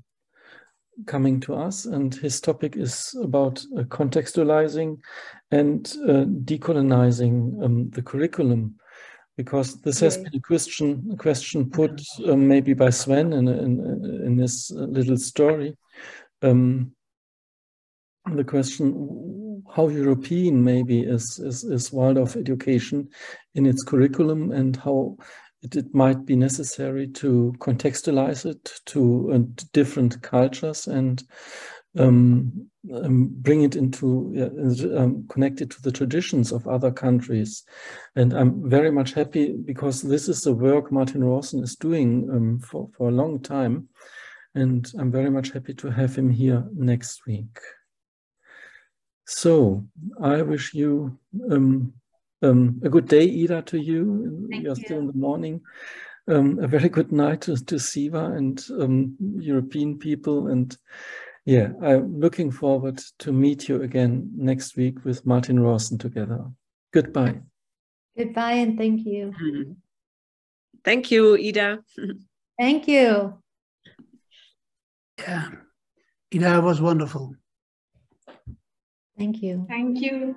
coming to us, and his topic is about contextualizing and decolonizing the curriculum, because this has been a question put maybe by Sven in this little story. The question how European maybe is Waldorf education in its curriculum, and how it might be necessary to contextualize it to different cultures and bring it into, connect it to the traditions of other countries. And I'm very much happy because this is the work Martin Rawson is doing for a long time. And I'm very much happy to have him here next week. So I wish you a good day, Ida, to you. You're still in the morning. A very good night to Siva and European people. And yeah, I'm looking forward to meet you again next week with Martin Rawson together. Goodbye. Goodbye and thank you. Thank you, Ida. Thank you. Yeah, Ida was wonderful. Thank you. Thank you.